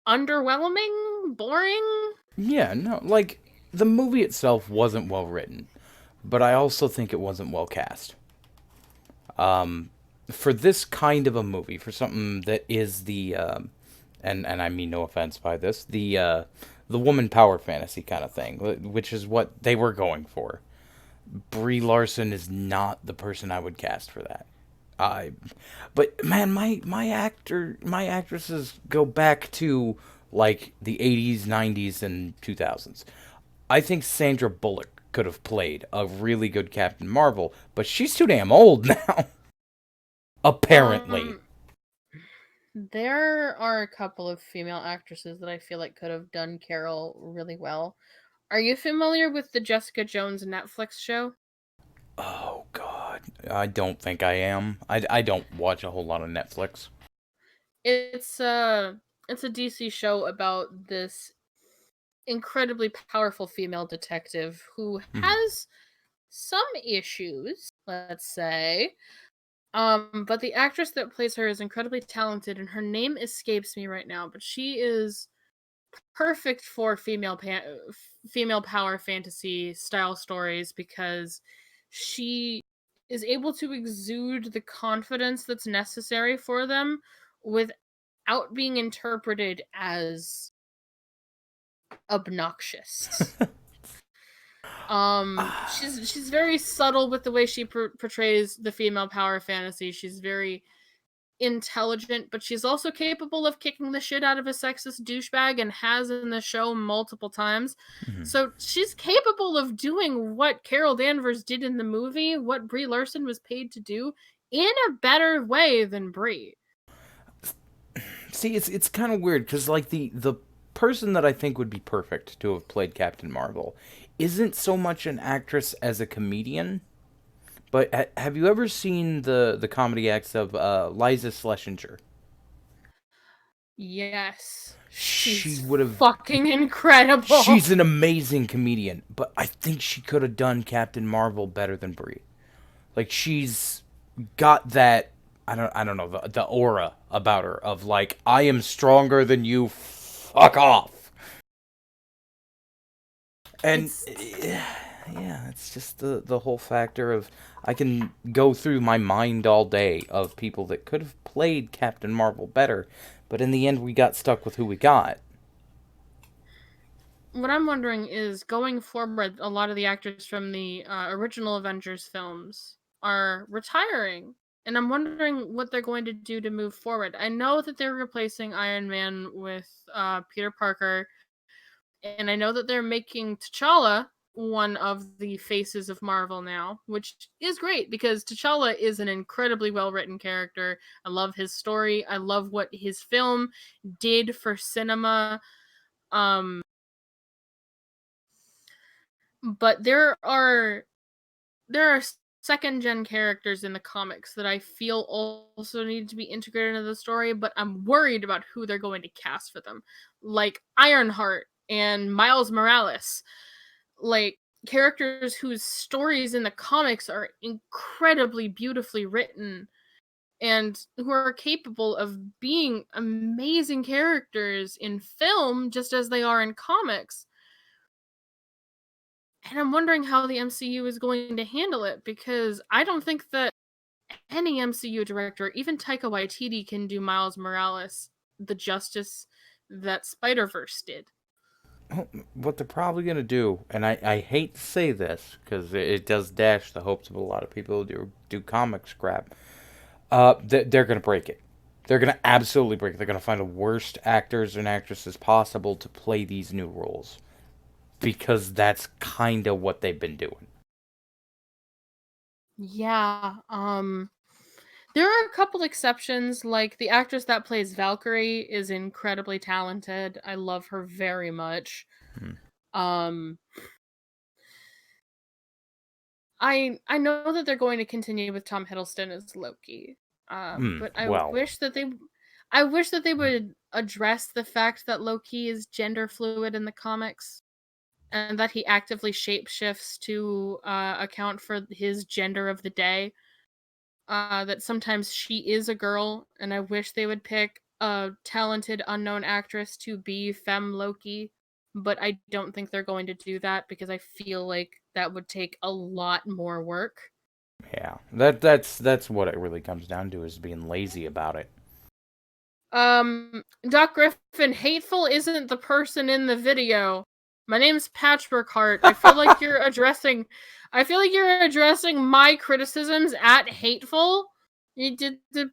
of underwhelming, boring. yeah, no, like the movie itself wasn't well written, but I also think it wasn't well cast. For this kind of a movie, for something that is and I mean no offense by this, the woman power fantasy kind of thing, which is what they were going for. Brie Larson is not the person I would cast for that. But man, my actresses go back to like the 80s, 90s, and 2000s. I think Sandra Bullock could have played a really good Captain Marvel, but she's too damn old now. Apparently. Um, there are a couple of female actresses that I feel like could have done Carol really well. Are you familiar with the Jessica Jones Netflix show? Oh god, I don't think I am. I don't watch a whole lot of Netflix. It's a DC show about this incredibly powerful female detective who Hmm. has some issues, let's say. But the actress that plays her is incredibly talented, and her name escapes me right now. But she is perfect for female power fantasy style stories because she is able to exude the confidence that's necessary for them without being interpreted as obnoxious. She's very subtle with the way she portrays the female power fantasy. She's very intelligent, but she's also capable of kicking the shit out of a sexist douchebag and has in the show multiple times. Mhm. So she's capable of doing what Carol Danvers did in the movie, what Brie Larson was paid to do, in a better way than Brie. See, it's kind of weird because like the person that I think would be perfect to have played Captain Marvel isn't so much an actress as a comedian. But have you ever seen the comedy acts of Liza Schlesinger? Yes, She she's would have. fucking incredible. She's an amazing comedian, but I think she could have done Captain Marvel better than Brie. Like she's got that I don't know the aura about her of like I am stronger than you. Fuck off. And It's yeah, it's just the whole factor of I can go through my mind all day of people that could have played Captain Marvel better, but in the end we got stuck with who we got. what I'm wondering is going forward, a lot of the actors from the original Avengers films are retiring. And I'm wondering what they're going to do to move forward. I know that they're replacing Iron Man with Peter Parker, and I know that they're making T'Challa one of the faces of Marvel now, which is great because T'Challa is an incredibly well written character. I love his story. I love what his film did for cinema. Um, but there are second gen characters in the comics that I feel also need to be integrated into the story, but I'm worried about who they're going to cast for them. Like Ironheart and Miles Morales. Like characters whose stories in the comics are incredibly beautifully written and who are capable of being amazing characters in film just as they are in comics. And I'm wondering how the MCU is going to handle it because I don't think that any MCU director, even Taika Waititi, can do Miles Morales the justice that Spider Verse did. What they're probably gonna do, and I hate to say this because it does dash the hopes of a lot of people who do comics crap. They're gonna break it. They're gonna absolutely break it. They're gonna find the worst actors and actresses possible to play these new roles because that's kind of what they've been doing. Yeah, there are a couple exceptions, like the actress that plays Valkyrie is incredibly talented. I love her very much. Hmm. Um, I know that they're going to continue with Tom Hiddleston as Loki. But Well, I wish that they would address the fact that Loki is gender fluid in the comics and that he actively shapeshifts to account for his gender of the day. That sometimes she is a girl, and I wish they would pick a talented unknown actress to be Femme Loki, but I don't think they're going to do that because I feel like that would take a lot more work. yeah, that's what it really comes down to is being lazy about it. Doc Griffin, hateful isn't the person in the video. My name's Patchwork Heart. I feel like you're addressing my criticisms at hateful. You did the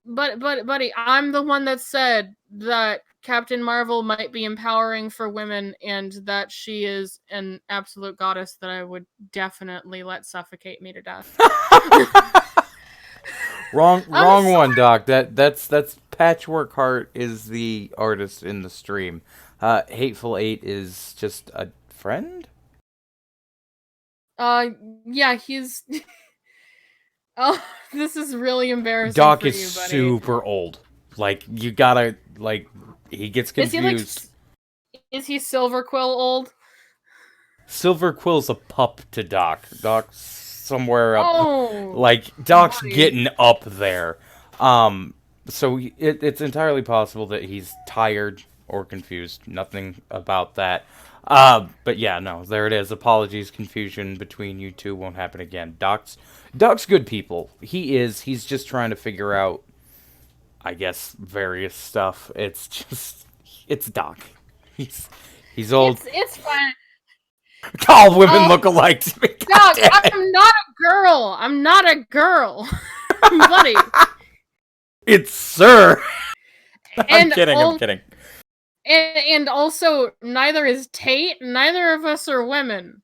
but buddy, I'm the one that said that Captain Marvel might be empowering for women, and that she is an absolute goddess that I would definitely let suffocate me to death. Wrong I'm wrong one, sorry. Doc. That's Patchwork Heart is the artist in the stream. Hateful Eight is just a friend. Uh, yeah, he's. Oh, this is really embarrassing Doc for is you, buddy. super old. Like you gotta like he gets Is he like? confused. Is he Silver Quill old? Silver Quill's a pup to Doc. Doc's somewhere up, Oh, like Doc's buddy. getting up there. Um, so it's entirely possible that he's tired or confused. Nothing about that. But yeah, no, there it is. Apologies, confusion between you two won't happen again. Doc's good people. He is. He's just trying to figure out, I guess, various stuff. It's Doc. He's he's old. It's fine. All women Oh, look alike to me. God Doc, damn it. I'm not a girl. I'm not a girl, buddy. It's Sir. I'm And kidding. I'm all kidding. and also neither is Tate. Neither of us are women.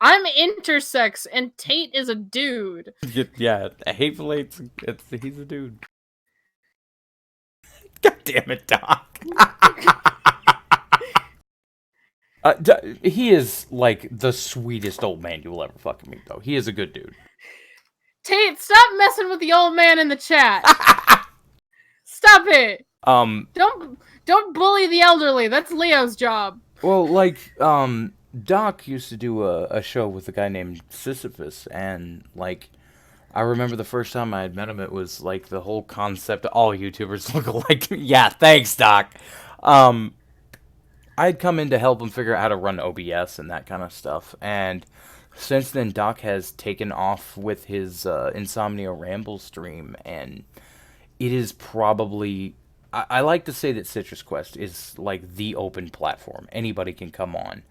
I'm intersex, and Tate is a dude. Yeah, Hateful Eight's. He's a dude. God damn it, Doc. He is like the sweetest old man you will ever fucking meet, though. He is a good dude. Tate, stop messing with the old man in the chat. Stop it. um, Don't bully the elderly. That's Leo's job. well, like, Doc used to do a show with a guy named Sisyphus, and like, I remember the first time I had met him, it was like the whole concept. All YouTubers look alike. Yeah, thanks, Doc. Um, I had come in to help him figure out how to run OBS and that kind of stuff. And since then, Doc has taken off with his Insomnia Ramble stream, and it is probably. I like to say that Citrus Quest is like the open platform. Anybody can come on,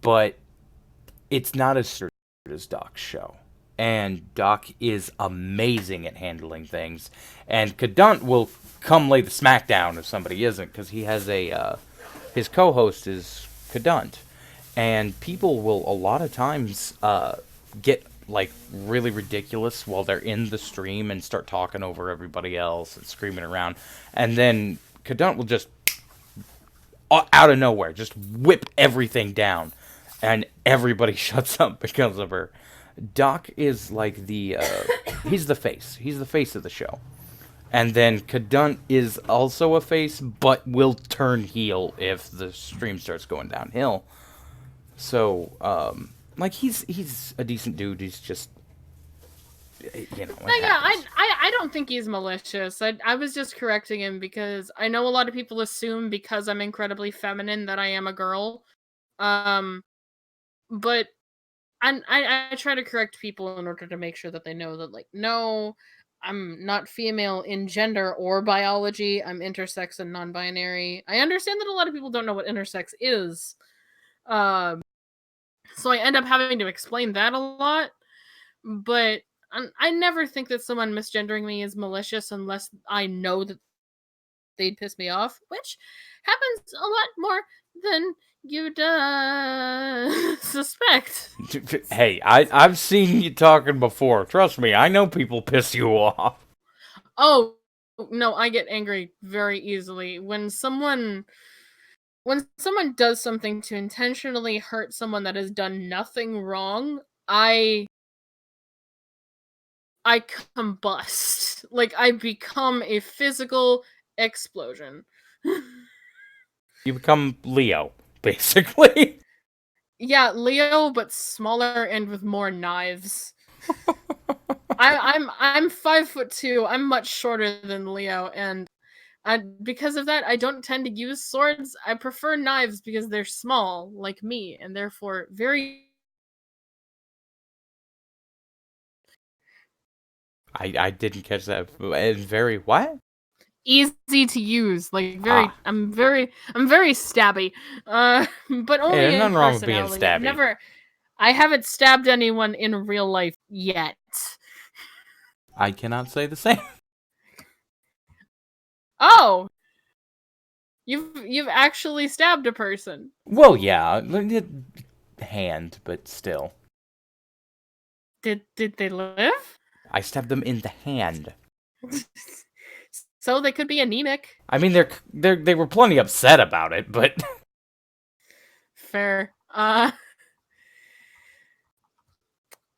but it's not as structured as Doc's show. And Doc is amazing at handling things. And Cadunt will come lay the smackdown if somebody isn't, because he has his co-host is Cadunt, and people will a lot of times get like really ridiculous while they're in the stream and start talking over everybody else and screaming around, and then Cadunt will just out of nowhere just whip everything down, and everybody shuts up because of her. Doc is like the he's the face. He's the face of the show. And then Cadunt is also a face, but will turn heel if the stream starts going downhill. So, like he's a decent dude. He's just, you know, No, it yeah, happens. I don't think he's malicious. I was just correcting him because I know a lot of people assume because I'm incredibly feminine that I am a girl. Um, but I try to correct people in order to make sure that they know that, like, no, I'm not female in gender or biology. I'm intersex and non-binary. I understand that a lot of people don't know what intersex is. Um, so I end up having to explain that a lot. But I never think that someone misgendering me is malicious unless I know that they'd piss me off, which happens a lot more than you'd suspect. Hey, I've seen you talking before. Trust me, I know people piss you off. Oh, no, I get angry very easily when someone does something to intentionally hurt someone that has done nothing wrong. I combust. Like I become a physical explosion. You become Leo, basically. Yeah, Leo, but smaller and with more knives. I'm 5'2". I'm much shorter than Leo, and because of that, I don't tend to use swords. I prefer knives because they're small, like me, and therefore very I didn't catch that. It's very what? easy to use. Like Ah, I'm very stabby. But hey, only there's in nothing wrong with being personality. stabby. I haven't stabbed anyone in real life yet. I cannot say the same. Oh, You've actually stabbed a person. Well, yeah, hand, but still. Did they live? I stabbed them in the hand. So they could be anemic. I mean, they were plenty upset about it, but Fair.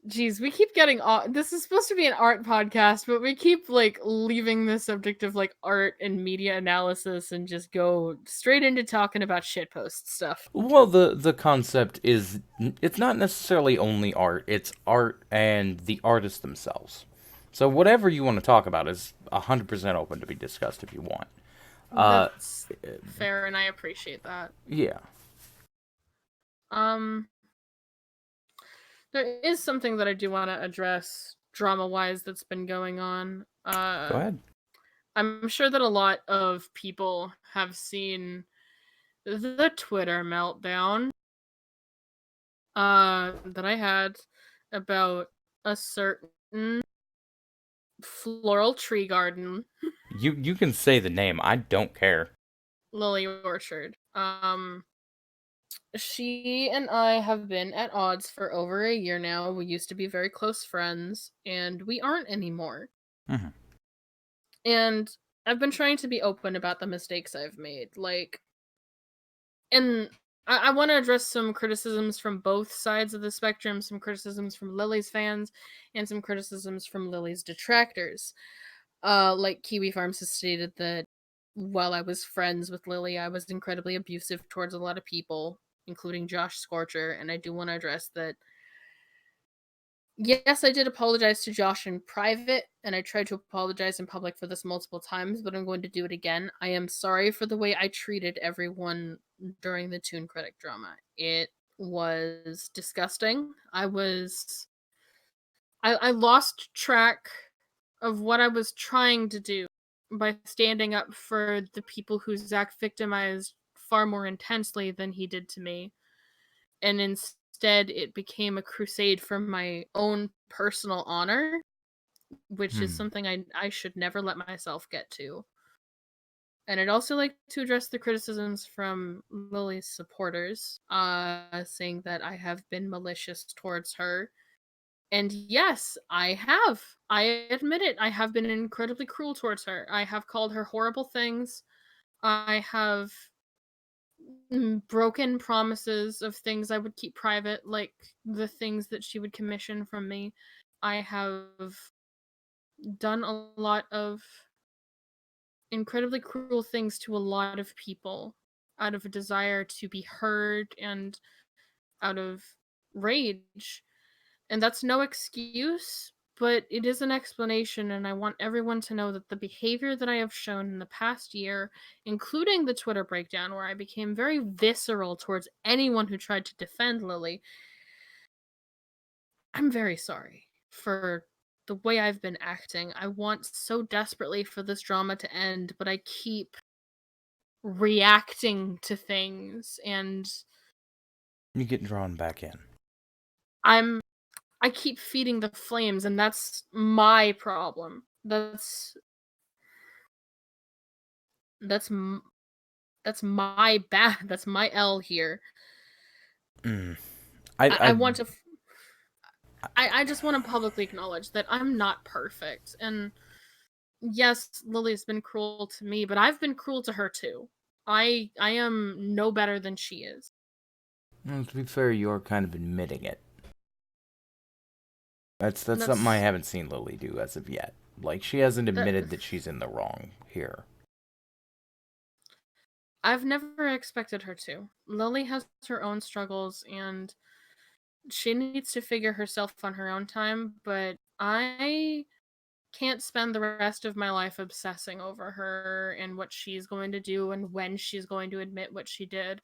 Geez, we keep getting this is supposed to be an art podcast, but we keep like leaving the subject of like art and media analysis and just go straight into talking about shitpost stuff. well, the concept is it's not necessarily only art; it's art and the artists themselves. So whatever you want to talk about is 100% open to be discussed if you want. Uh, That's fair, and I appreciate that. yeah. Um, there is something that I do want to address drama-wise that's been going on. Go ahead. I'm sure that a lot of people have seen the Twitter meltdown that I had about a certain floral tree garden, You can say the name. I don't care. Lily Orchard. She and I have been at odds for over a year now. We used to be very close friends, and we aren't anymore. Mm-hmm. And I've been trying to be open about the mistakes I've made. Like, and I want to address some criticisms from both sides of the spectrum, some criticisms from Lily's fans, and some criticisms from Lily's detractors. Like Kiwi Farms has stated that while I was friends with Lily, I was incredibly abusive towards a lot of people, including Josh Scorcher, and I do want to address that. Yes, I did apologize to Josh in private, and I tried to apologize in public for this multiple times, but I'm going to do it again. I am sorry for the way I treated everyone during the Toon Critic drama. It was disgusting. I lost track of what I was trying to do by standing up for the people who Zach victimized far more intensely than he did to me. And instead, it became a crusade for my own personal honor, which is Hmm. something I should never let myself get to. And I'd also like to address the criticisms from Lily's supporters, saying that I have been malicious towards her. And yes, I have. I admit it. I have been incredibly cruel towards her. I have called her horrible things. I have broken promises of things I would keep private, like the things that she would commission from me. I have done a lot of incredibly cruel things to a lot of people out of a desire to be heard and out of rage. And that's no excuse, but it is an explanation, and I want everyone to know that the behavior that I have shown in the past year, including the Twitter breakdown where I became very visceral towards anyone who tried to defend Lily, I'm very sorry for the way I've been acting. I want so desperately for this drama to end, but I keep reacting to things, and You get drawn back in. I'm I keep feeding the flames, and that's my problem. That's that's my bad. That's my L here. Mm. I want to. I just want to publicly acknowledge that I'm not perfect, and yes, Lily's been cruel to me, but I've been cruel to her too. I am no better than she is. Well, to be fair, you're kind of admitting it. That's something I That's haven't seen Lily do as of yet. Like she hasn't that. admitted that she's in the wrong here. I've never expected her to. Lily has her own struggles, and she needs to figure herself on her own time. But I can't spend the rest of my life obsessing over her and what she's going to do and when she's going to admit what she did.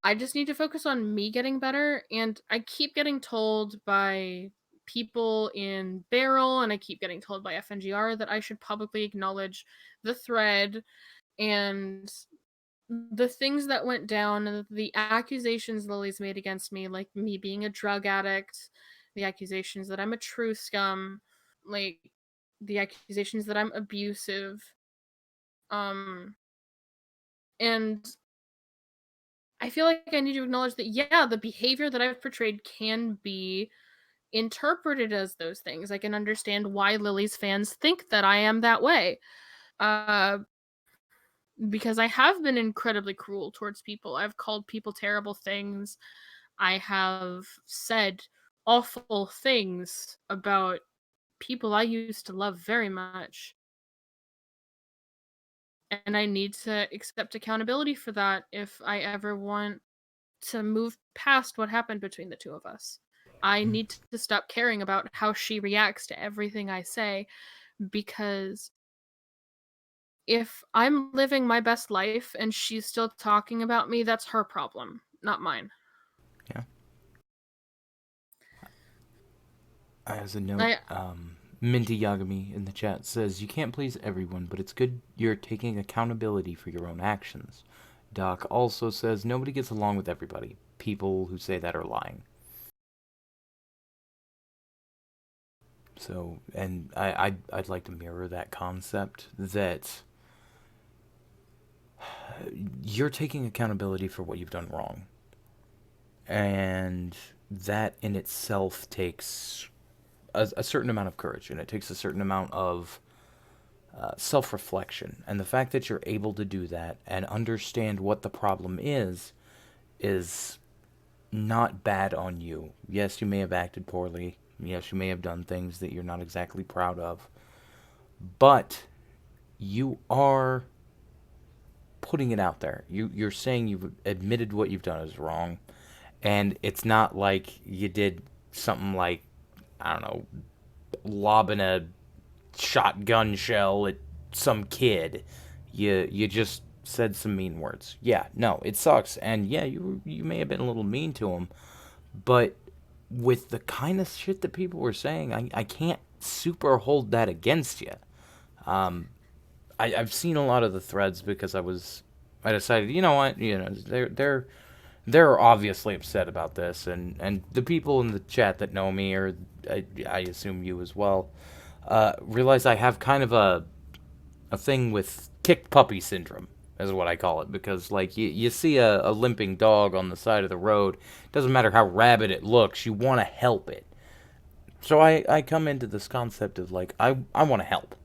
I just need to focus on me getting better, and I keep getting told by people in Barrel and I keep getting told by FNGR that I should publicly acknowledge the thread and the things that went down and the accusations Lily's made against me, like me being a drug addict, the accusations that I'm a true scum, like the accusations that I'm abusive. Um And I feel like I need to acknowledge that, yeah, the behavior that I've portrayed can be interpreted as those things. I can understand why Lily's fans think that I am that way. Uh, because I have been incredibly cruel towards people. I've called people terrible things. I have said awful things about people I used to love very much. And I need to accept accountability for that if I ever want to move past what happened between the two of us. I need to stop caring about how she reacts to everything I say, because if I'm living my best life and she's still talking about me, that's her problem, not mine. Yeah. As a note, I Minty Yagami in the chat says, "You can't please everyone, but it's good you're taking accountability for your own actions." Doc also says, "Nobody gets along with everybody. People who say that are lying." So, and I'd like to mirror that concept that you're taking accountability for what you've done wrong. And that in itself takes a certain amount of courage, and it takes a certain amount of self reflection. And the fact that you're able to do that and understand what the problem is not bad on you. Yes, you may have acted poorly. Yes, you may have done things that you're not exactly proud of. But you are putting it out there. You're saying you've admitted what you've done is wrong, and it's not like you did something like, I don't know, lobbing a shotgun shell at some kid. You just said some mean words. Yeah, no, it sucks, and yeah, you may have been a little mean to him, but with the kind of shit that people were saying, I can't super hold that against you. I've seen a lot of the threads because I decided, you know what, they're obviously upset about this, and the people in the chat that know me, or I assume you as well, realize I have kind of a thing with kicked puppy syndrome, is what I call it, because like you see a limping dog on the side of the road, doesn't matter how rabid it looks, you want to help it. So I come into this concept of like I want to help.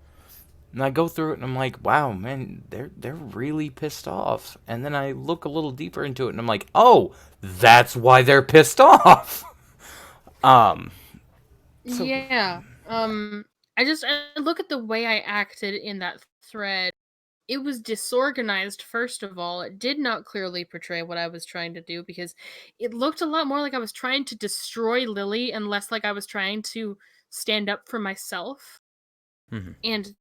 And I go through it and I'm like, wow, man, they're really pissed off. And then I look a little deeper into it and I'm like, oh, that's why they're pissed off. um, so Yeah. I look at the way I acted in that thread. It was disorganized, first of all. It did not clearly portray what I was trying to do, because it looked a lot more like I was trying to destroy Lily and less like I was trying to stand up for myself. mhm. And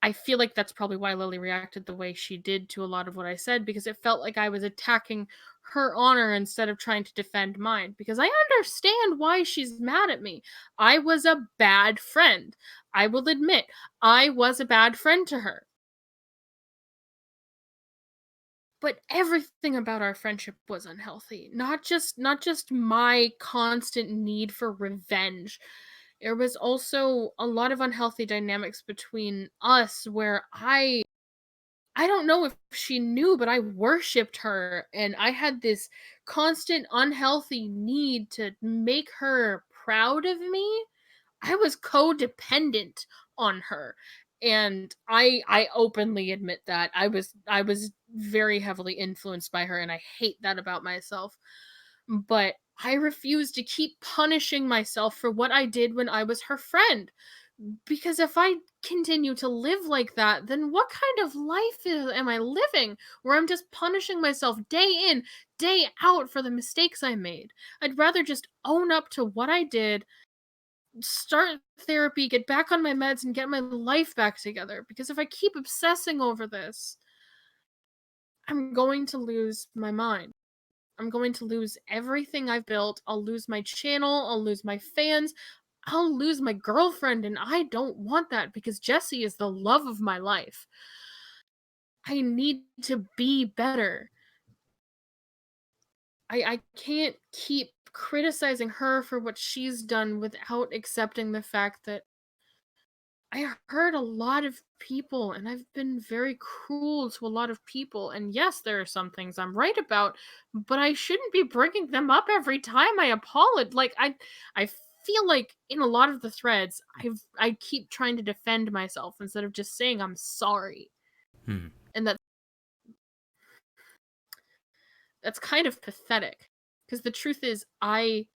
I feel like that's probably why Lily reacted the way she did to a lot of what I said, because it felt like I was attacking her honor instead of trying to defend mine. Because I understand why she's mad at me. I was a bad friend. I will admit, I was a bad friend to her. But everything about our friendship was unhealthy. Not just my constant need for revenge. There was also a lot of unhealthy dynamics between us where I don't know if she knew, but I worshipped her, and I had this constant unhealthy need to make her proud of me. I was codependent on her. And I openly admit that. I was very heavily influenced by her, and I hate that about myself. But I refuse to keep punishing myself for what I did when I was her friend. Because if I continue to live like that, then what kind of life am I living where I'm just punishing myself day in, day out for the mistakes I made? I'd rather just own up to what I did, start therapy, get back on my meds, and get my life back together. Because if I keep obsessing over this, I'm going to lose my mind. I'm going to lose everything I've built. I'll lose my channel. I'll lose my fans. I'll lose my girlfriend, and I don't want that, because Jessie is the love of my life. I need to be better. I can't keep criticizing her for what she's done without accepting the fact that I hurt a lot of people, and I've been very cruel to a lot of people. And yes, there are some things I'm right about, but I shouldn't be bringing them up every time I apologize. Like I feel like in a lot of the threads, I keep trying to defend myself instead of just saying I'm sorry, Hmm. and that's kind of pathetic. Because the truth is, I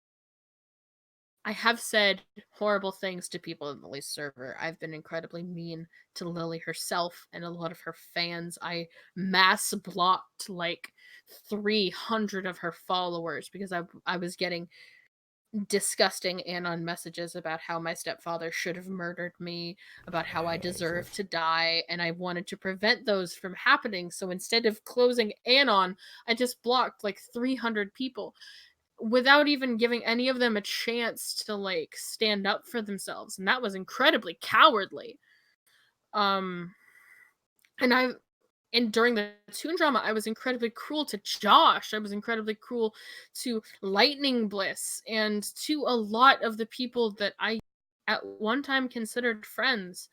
have said horrible things to people in the Lisa server. I've been incredibly mean to Lily herself and a lot of her fans. I mass blocked like 300 of her followers because I was getting disgusting anon messages about how my stepfather should have murdered me, about how I deserve to die, and I wanted to prevent those from happening. So instead of closing anon, I just blocked like 300 people without even giving any of them a chance to like stand up for themselves, and that was incredibly cowardly. um and I and during the Toon drama, I was incredibly cruel to Josh. I was incredibly cruel to Lightning Bliss and to a lot of the people that I at one time considered friends,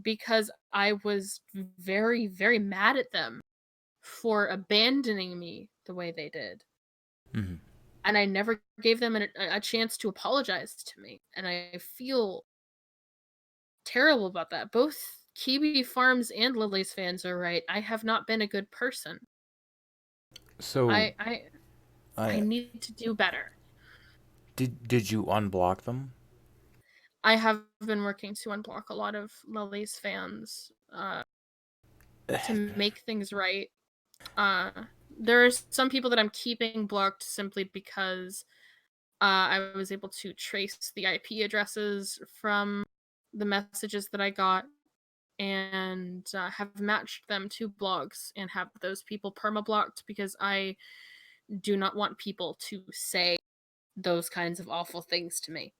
because I was very, very mad at them for abandoning me the way they did. Hmm. And I never gave them a chance to apologize to me. And I feel terrible about that. Both Kiwi Farms and Lily's fans are right. I have not been a good person. So, I I I I need to do better. did you unblock them? I have been working to unblock a lot of Lily's fans to make things right. Uh there are some people that I'm keeping blocked simply because I was able to trace the IP addresses from the messages that I got, and have matched them to blogs and have those people perma-blocked because I do not want people to say those kinds of awful things to me.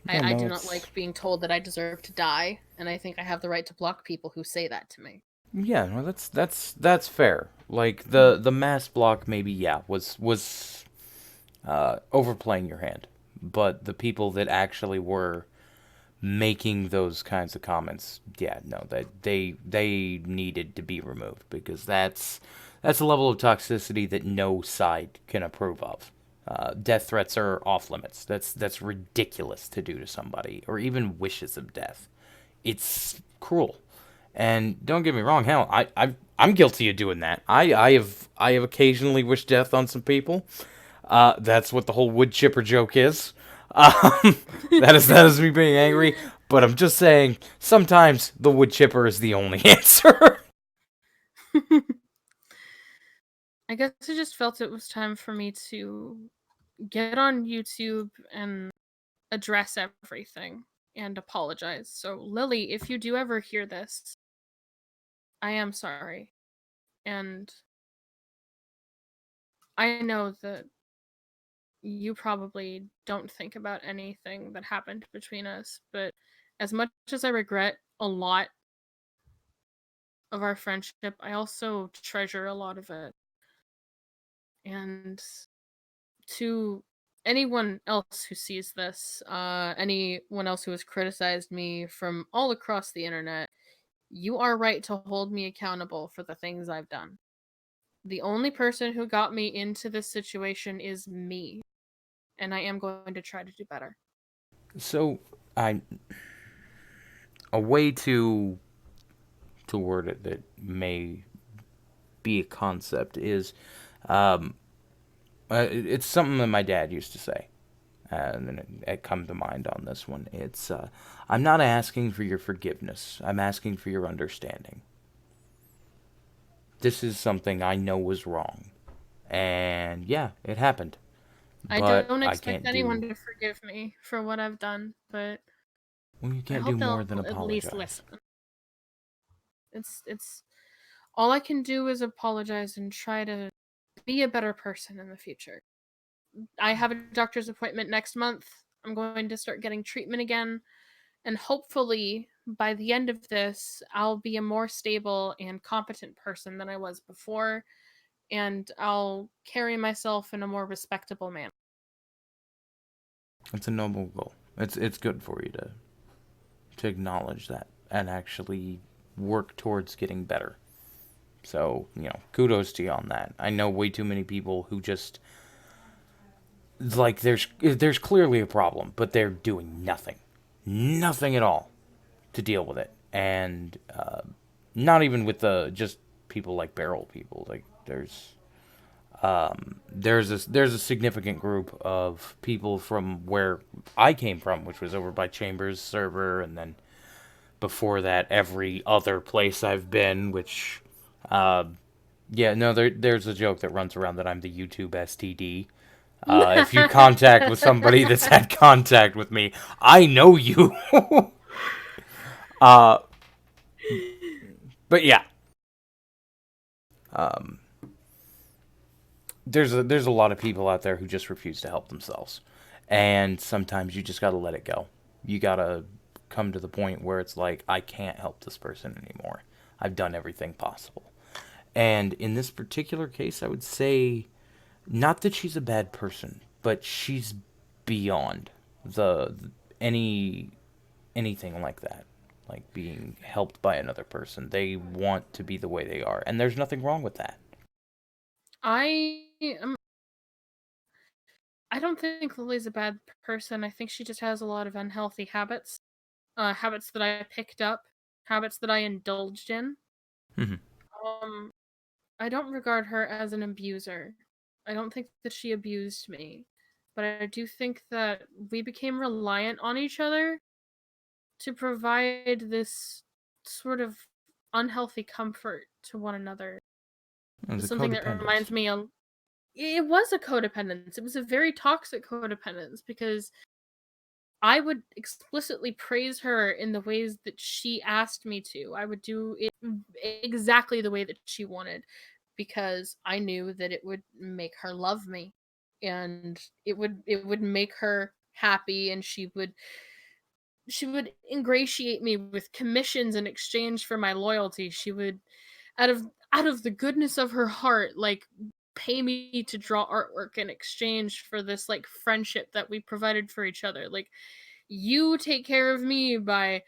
Yeah, I no, do not it's like being told that I deserve to die, and I think I have the right to block people who say that to me. yeah, no, that's fair. Like Mhm. the mass block maybe was overplaying your hand, but the people that actually were making those kinds of comments, yeah, no, that they needed to be removed because that's a level of toxicity that no side can approve of. Death threats are off limits. That's ridiculous to do to somebody, or even wishes of death. It's cruel. And don't get me wrong, hell, I'm guilty of doing that. I have occasionally wished death on some people. That's what the whole wood chipper joke is. Um, that is me being angry. But I'm just saying, sometimes the wood chipper is the only answer. I guess I just felt it was time for me to get on YouTube and address everything and apologize. So, Lily, if you do ever hear this, I am sorry. And I know that you probably don't think about anything that happened between us, but as much as I regret a lot of our friendship, I also treasure a lot of it. And to anyone else who sees this, anyone else who has criticized me from all across the internet, you are right to hold me accountable for the things I've done. The only person who got me into this situation is me, and I am going to try to do better. So, I a way to word it that may be a concept is, um, it's something that my dad used to say, and then it come to mind on this one. It's I'm not asking for your forgiveness. I'm asking for your understanding. This is something I know was wrong, and yeah, it happened. I But don't I expect can't anyone do. to forgive me for what I've done, but Well, you I can't do hope more they'll than at least apologize. listen. It's all I can do is apologize and try to be a better person in the future. I have a doctor's appointment next month. I'm going to start getting treatment again, and hopefully by the end of this, I'll be a more stable and competent person than I was before, and I'll carry myself in a more respectable manner. It's a noble goal. It's good for you to to acknowledge that and actually work towards getting better. So, kudos to you on that. I know way too many people who just like there's clearly a problem, but they're doing nothing. Nothing at all to deal with it. And not even with the just people like barrel people. Like there's a significant group of people from where I came from, which was over by Chambers server, and then before that, every other place I've been. Which, yeah, no, there's a joke that runs around that I'm the YouTube STD. If you contact with somebody that's had contact with me, I know you. uh, but yeah, um, there's a lot of people out there who just refuse to help themselves, and sometimes you just gotta let it go. You gotta come to the point where it's like, I can't help this person anymore. I've done everything possible. And in this particular case, I would say not that she's a bad person, but she's beyond the any anything like that. Like being helped by another person. They want to be the way they are, and there's nothing wrong with that. I am. I don't think Lily's a bad person. I think she just has a lot of unhealthy habits, habits that I picked up, habits that I indulged in. Mm-hmm. Um, I don't regard her as an abuser. I don't think that she abused me, but I do think that we became reliant on each other to provide this sort of unhealthy comfort to one another. It was a Something that codependence. reminds me of it was a codependence. It was a very toxic codependence because I would explicitly praise her in the ways that she asked me to. I would do it exactly the way that she wanted because I knew that it would make her love me and it would make her happy and she would ingratiate me with commissions in exchange for my loyalty. She would out of out of the goodness of her heart like pay me to draw artwork in exchange for this like friendship that we provided for each other. Like you take care of me by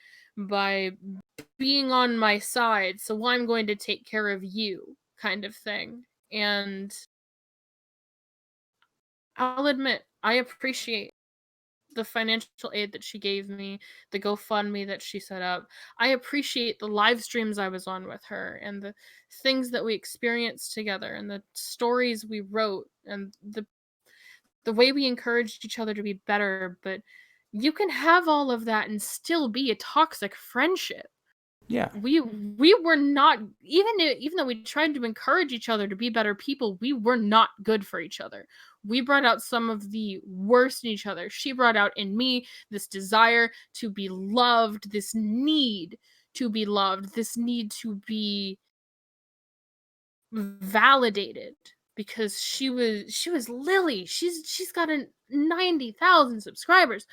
being on my side, so I'm going to take care of you kind of thing. And I'll admit I appreciate the financial aid that she gave me, the GoFundMe that she set up. I appreciate the live streams I was on with her and the things that we experienced together and the stories we wrote and the way we encouraged each other to be better, but you can have all of that and still be a toxic friendship. Yeah. We were not even though we tried to encourage each other to be better people, we were not good for each other. We brought out some of the worst in each other. She brought out in me this desire to be loved, this need to be loved, this need to be validated because she was Lily. She's got a 90,000 subscribers.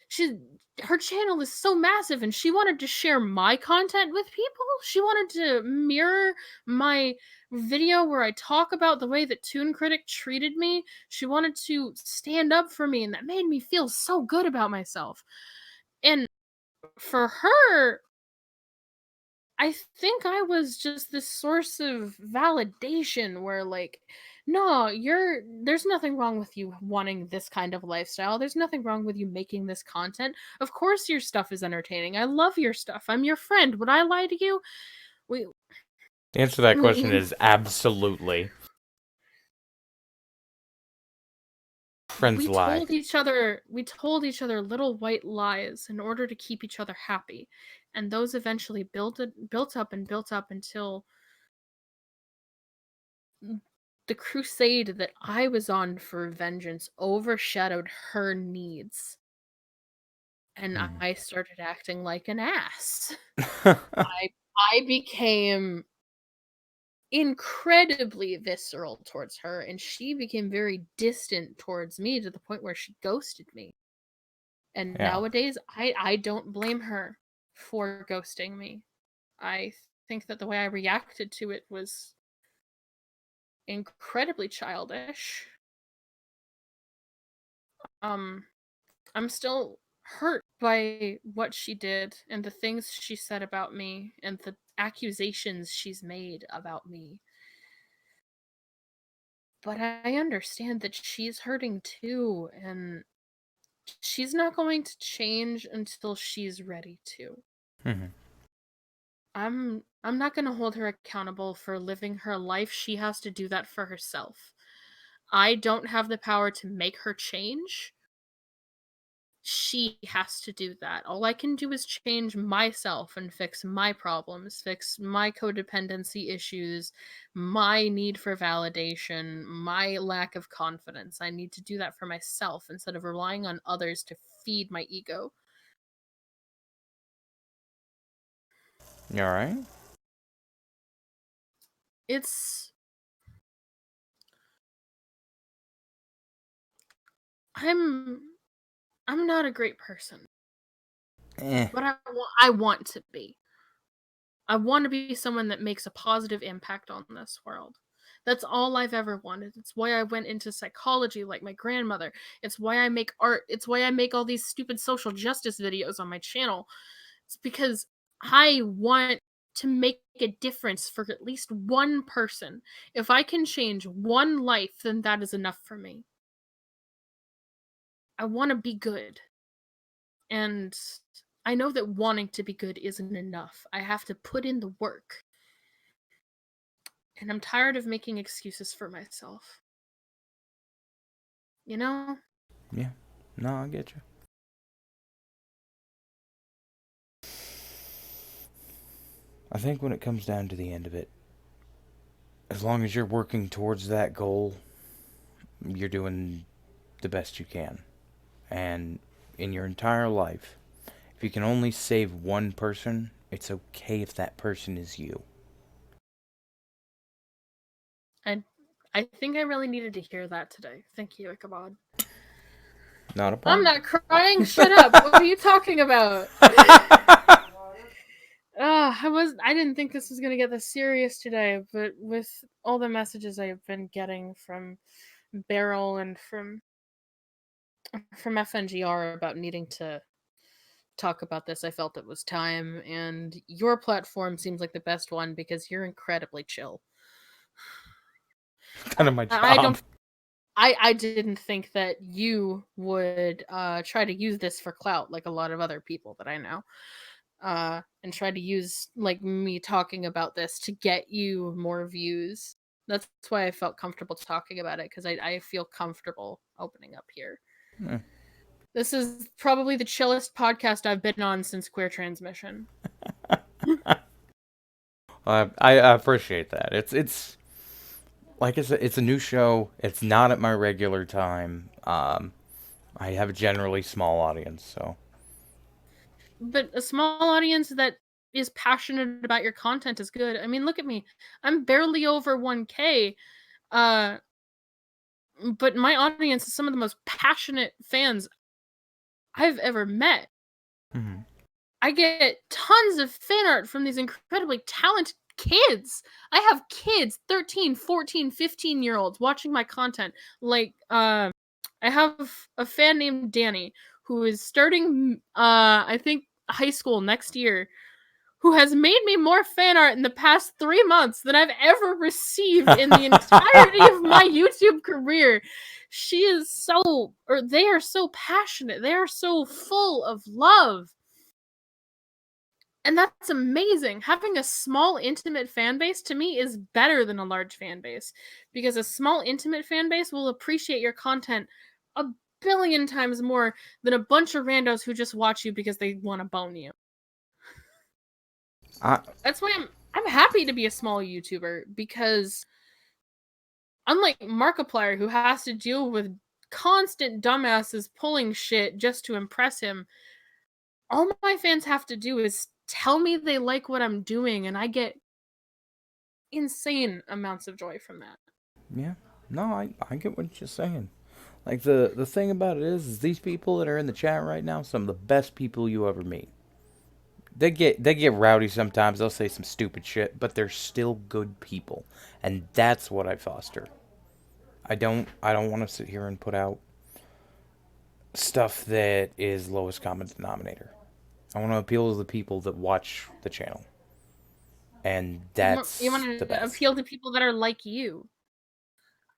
She her channel is so massive and she wanted to share my content with people. She wanted to mirror my video where I talk about the way that Toon Critic treated me. She wanted to stand up for me and that made me feel so good about myself. And for her, I think I was just this source of validation where like no, there's nothing wrong with you wanting this kind of lifestyle. There's nothing wrong with you making this content. Of course your stuff is entertaining. I love your stuff. I'm your friend. Would I lie to you? We The answer to that question we is absolutely. Friends lie. we told each other little white lies in order to keep each other happy. And those eventually built up and built up until the crusade that I was on for vengeance overshadowed her needs, and Mm. I started acting like an ass. I I became incredibly visceral towards her, and she became very distant towards me to the point where she ghosted me. And Yeah. nowadays, I don't blame her for ghosting me. I think that the way I reacted to it was incredibly childish. Um, I'm still hurt by what she did and the things she said about me and the accusations she's made about me. But I understand that she's hurting too, and she's not going to change until she's ready to. Mhm. I'm not going to hold her accountable for living her life. She has to do that for herself. I don't have the power to make her change. She has to do that. All I can do is change myself and fix my problems, fix my codependency issues, my need for validation, my lack of confidence. I need to do that for myself instead of relying on others to feed my ego. You all right? It's I'm I'm not a great person, Eh. but I want to be. I want to be someone that makes a positive impact on this world. That's all I've ever wanted. It's why I went into psychology like my grandmother. It's why I make art. It's why I make all these stupid social justice videos on my channel. It's because I want to make a difference for at least one person. If I can change one life, then that is enough for me. I want to be good. And I know that wanting to be good isn't enough. I have to put in the work. And I'm tired of making excuses for myself. You know? Yeah. No, I get you. I think when it comes down to the end of it, as long as you're working towards that goal, you're doing the best you can. And in your entire life, if you can only save one person, it's okay if that person is you. I I think I really needed to hear that today. Thank you, Ichabod. Not a I'm problem. not crying. Shut up. What are you talking about? I didn't think this was gonna get this serious today, but with all the messages I have been getting from Beryl and from FNGR about needing to talk about this, I felt it was time, and your platform seems like the best one because you're incredibly chill. Kind of my I job. don't I didn't think that you would try to use this for clout like a lot of other people that I know. And try to use like me talking about this to get you more views. That's why I felt comfortable talking about it because I feel comfortable opening up here. Eh. This is probably the chillest podcast I've been on since Queer Transmission. I appreciate that. It's like I said, it's a new show. It's not at my regular time. I have a generally small audience, so But a small audience that is passionate about your content is good. I mean, look at me. I'm barely over 1K. Uh, but my audience is some of the most passionate fans I've ever met. mhm. I get tons of fan art from these incredibly talented kids. I have kids, 13, 14, 15-year-olds watching my content. Like, I have a fan named Danny who is starting, I think, high school next year, who has made me more fan art in the past 3 months than I've ever received in the entirety of my YouTube career. She is so, or they are so passionate. They are so full of love. And that's amazing. Having a small, intimate fan base to me is better than a large fan base because a small, intimate fan base will appreciate your content a billion times more than a bunch of randos who just watch you because they want to bone you. I That's why I'm happy to be a small YouTuber because unlike Markiplier who has to deal with constant dumbasses pulling shit just to impress him, all my fans have to do is tell me they like what I'm doing and I get insane amounts of joy from that. yeah. No, I get what you're saying. Like the thing about it is these people that are in the chat right now, some of the best people you ever meet. They get rowdy sometimes. They'll say some stupid shit, but they're still good people, and that's what I foster. I don't want to sit here and put out stuff that is lowest common denominator. I want to appeal to the people that watch the channel, and You that's want the to best. appeal to people that are like you.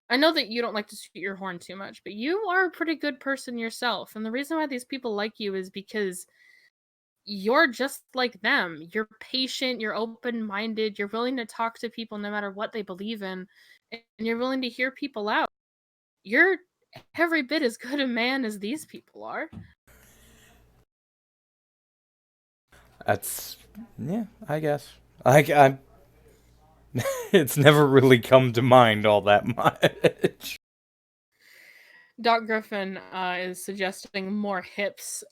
I know that you don't like to toot your horn too much, but you are a pretty good person yourself. And the reason why these people like you is because you're just like them. You're patient, you're open minded, you're willing to talk to people no matter what they believe in, and you're willing to hear people out. You're every bit as good a man as these people are. That's yeah, I guess. I it's never really come to mind all that much. Doc Griffin is suggesting more hips.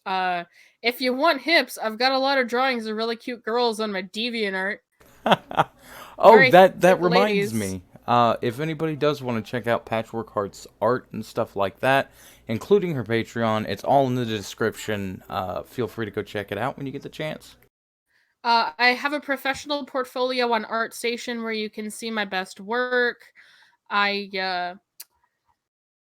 If you want hips, I've got a lot of drawings of really cute girls on my DeviantArt. Oh, Very that fit reminds ladies. me. If anybody does want to check out Patchwork Heart's art and stuff like that, including her Patreon, it's all in the description. Feel free to go check it out when you get the chance. I have a professional portfolio on ArtStation where you can see my best work. I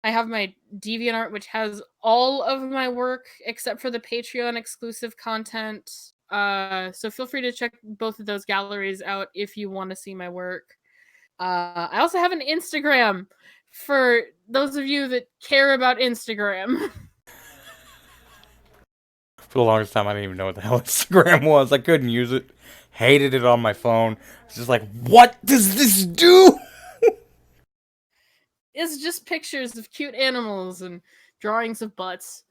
I have my DeviantArt, which has all of my work except for the Patreon exclusive content. So feel free to check both of those galleries out if you want to see my work. I also have an Instagram for those of you that care about Instagram. For the longest time, I didn't even know what the hell Instagram was. I couldn't use it. Hated it on my phone. It's just like, what does this do? It's just pictures of cute animals and drawings of butts.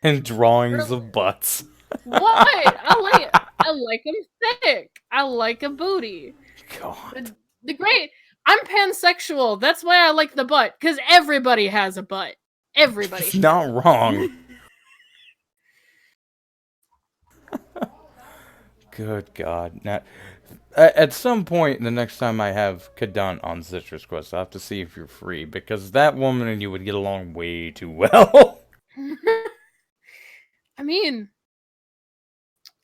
And drawings of butts. What? I like them thick. I like a booty. God. The great. I'm pansexual. That's why I like the butt because everybody has a butt. He's Everybody. not wrong. Good God. Now, at some point, the next time I have Kadant on Citrus Quest, I'll have to see if you're free, because that woman and you would get along way too well. I mean,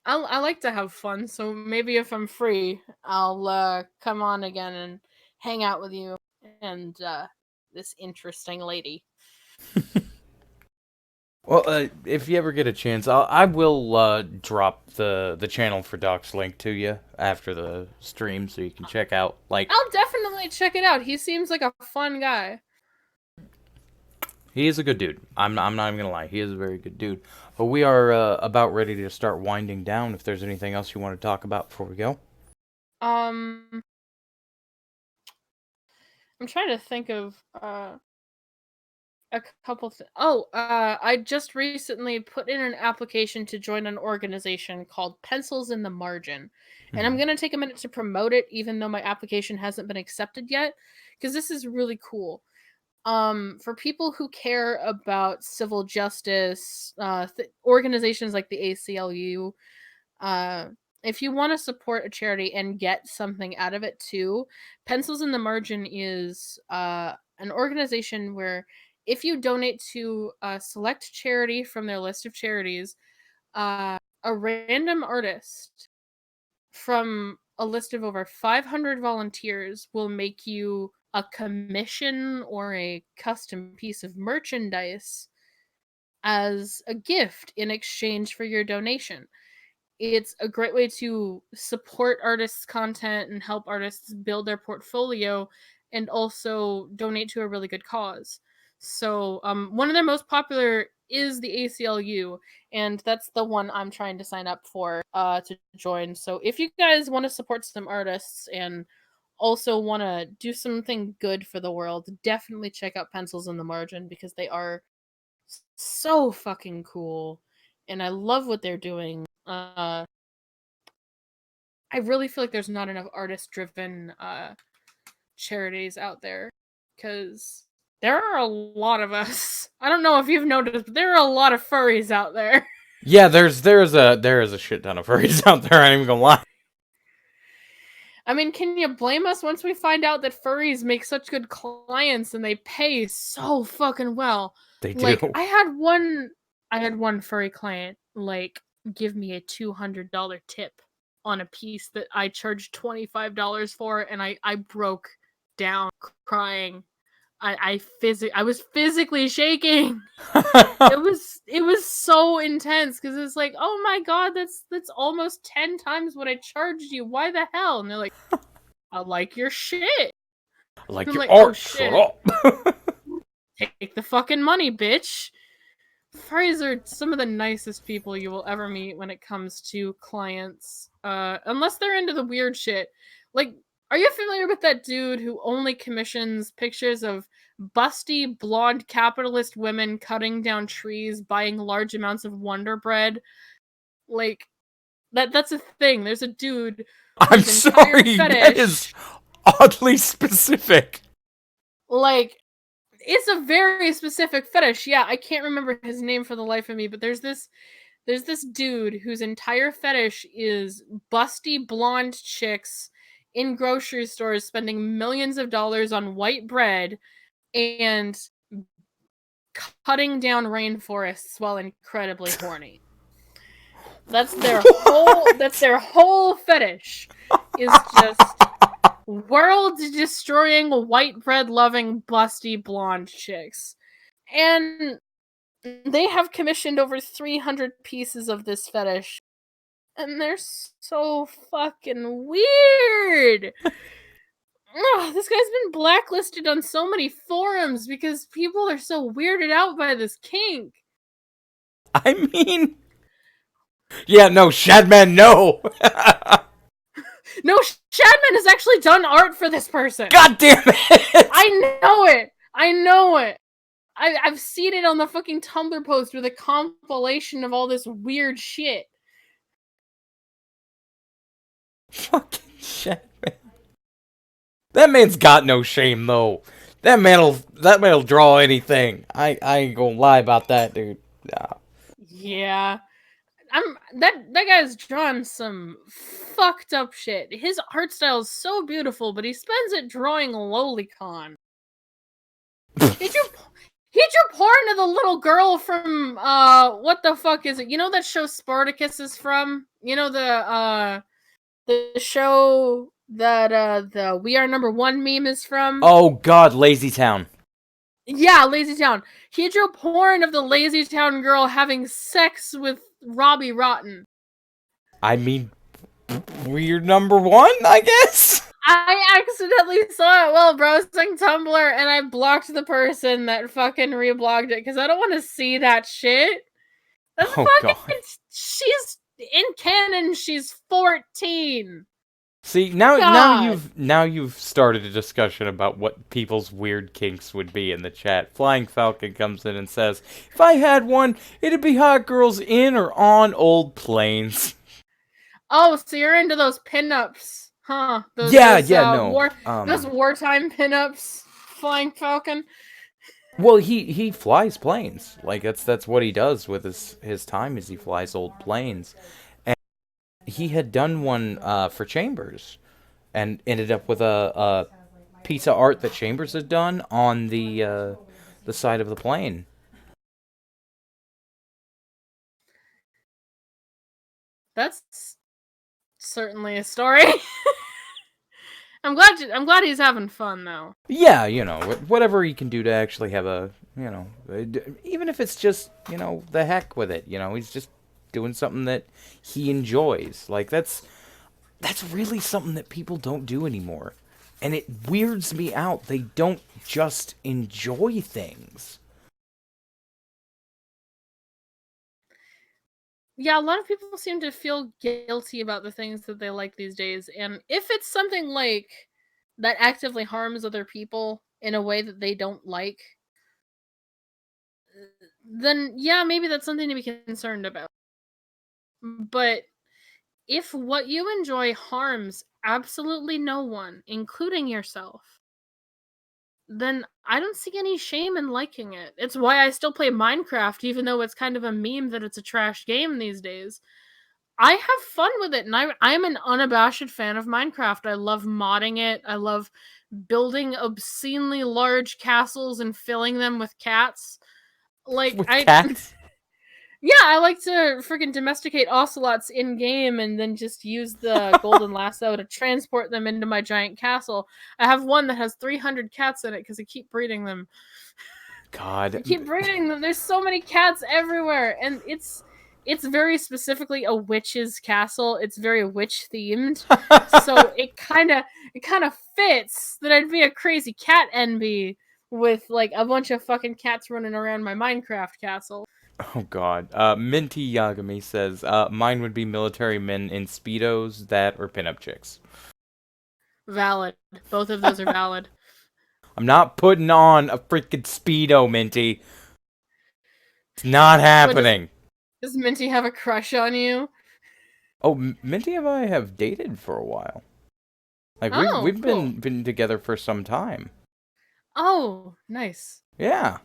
I like to have fun, so maybe if I'm free, I'll come on again and hang out with you and this interesting lady. Well, if you ever get a chance, I will drop the channel for Doc's link to you after the stream, so you can check out. Like, I'll definitely check it out. He seems like a fun guy. he is a good dude. I'm not even gonna lie, he is a very good dude. But we are about ready to start winding down. If there's anything else you want to talk about before we go. Um, I'm trying to think of a couple I just recently put in an application to join an organization called Pencils in the Margin. And I'm Mhm. going to take a minute to promote it even though my application hasn't been accepted yet because this is really cool. For people who care about civil justice, organizations like the ACLU, uh if you want to support a charity and get something out of it too, Pencils in the Margin is an organization where if you donate to a select charity from their list of charities, a random artist from a list of over 500 volunteers will make you a commission or a custom piece of merchandise as a gift in exchange for your donation. It's a great way to support artists' content and help artists build their portfolio and also donate to a really good cause. So, one of their most popular is the ACLU, and that's the one I'm trying to sign up for to join. So, if you guys want to support some artists and also want to do something good for the world, definitely check out Pencils in the Margin because they are so fucking cool, and I love what they're doing. I really feel like there's not enough artist driven charities out there because there are a lot of us. I don't know if you've noticed, but there are a lot of furries out there. Yeah, there is a shit ton of furries out there. I ain't even gonna lie. I mean, can you blame us once we find out that furries make such good clients and they pay so fucking well? They Like, do. I had one furry client like give me a $200 tip on a piece that I charged $25 for, and I broke down crying. I was physically shaking. It was so intense because it's like, oh my god, that's almost 10 times what I charged you. Why the hell? And they're like, I like your shit. Like I'm your like, oh art, shut shit, up. take the fucking money, bitch. Furries are some of the nicest people you will ever meet when it comes to clients. Unless they're into the weird shit. Like, are you familiar with that dude who only commissions pictures of busty, blonde capitalist women cutting down trees, buying large amounts of Wonder Bread? Like, that's a thing. There's a dude I'm whose entire sorry, that is fetish, oddly specific. like, it's a very specific fetish. Yeah, I can't remember his name for the life of me, but there's this dude whose entire fetish is busty blonde chicks in grocery stores spending millions of dollars on white bread and cutting down rainforests while incredibly horny. That's their whole fetish is just world destroying white bread loving busty blonde chicks. And they have commissioned over 300 pieces of this fetish. And they're so fucking weird. Ugh, this guy's been blacklisted on so many forums because people are so weirded out by this kink. I mean, yeah, no, Shadman, no. No, Shadman has actually done art for this person. God damn it! I know it. I know it. I've seen it on the fucking Tumblr post with a compilation of all this weird shit. Fucking Shadman. That man's got no shame though. That'll draw anything. I ain't gonna lie about that, dude. Nah. Yeah. That guy's drawn some fucked up shit. His art style is so beautiful, but he spends it drawing lolicon. He drew porn of the little girl from what the fuck is it? You know that show Spartacus is from? You know the show that the We Are Number One meme is from? Oh God, Lazy Town. Yeah, Lazy Town. He drew porn of the Lazy Town girl having sex with Robbie Rotten. I mean, weird number one, I guess. I accidentally saw it while browsing Tumblr, and I blocked the person that fucking reblogged it because I don't want to see that shit. That's Oh fucking. God. She's in canon. She's 14. See, now God. you've started a discussion about what people's weird kinks would be in the chat. Flying Falcon comes in and says, "If I had one, it'd be hot girls in or on old planes." Oh, so you're into those pinups, huh? Those No. those wartime pinups, Flying Falcon. Well, he flies planes. Like that's what he does with his time is he flies old planes. And he had done one for Chambers and ended up with a piece of art that Chambers had done on the side of the plane. That's certainly a story. I'm glad he's having fun though. Yeah, whatever he can do to actually have even if it's just, the heck with it, he's just doing something that he enjoys. Like that's really something that people don't do anymore. And it weirds me out. They don't just enjoy things. Yeah, a lot of people seem to feel guilty about the things that they like these days, and if it's something like that actively harms other people in a way that they don't like, then yeah, maybe that's something to be concerned about. But if what you enjoy harms absolutely no one, including yourself, then I don't see any shame in liking it. It's why I still play Minecraft, even though it's kind of a meme that it's a trash game these days. I have fun with it, and I'm an unabashed fan of Minecraft. I love modding it. I love building obscenely large castles and filling them with cats. Like With cats? Yeah, I like to freaking domesticate ocelots in game and then just use the golden lasso to transport them into my giant castle. I have one that has 300 cats in it because I keep breeding them. God. I keep breeding them. There's so many cats everywhere, and it's very specifically a witch's castle. It's very witch themed, so it kind of fits that I'd be a crazy cat envy with like a bunch of fucking cats running around my Minecraft castle. Oh God. Minty Yagami says, mine would be military men in speedos, that or pinup chicks. Valid. Both of those are valid. I'm not putting on a freaking speedo, Minty. It's not What happening. does Minty have a crush on you? Oh, Minty and I have dated for a while. Like Oh, we've cool. been together for some time. Oh, nice. Yeah.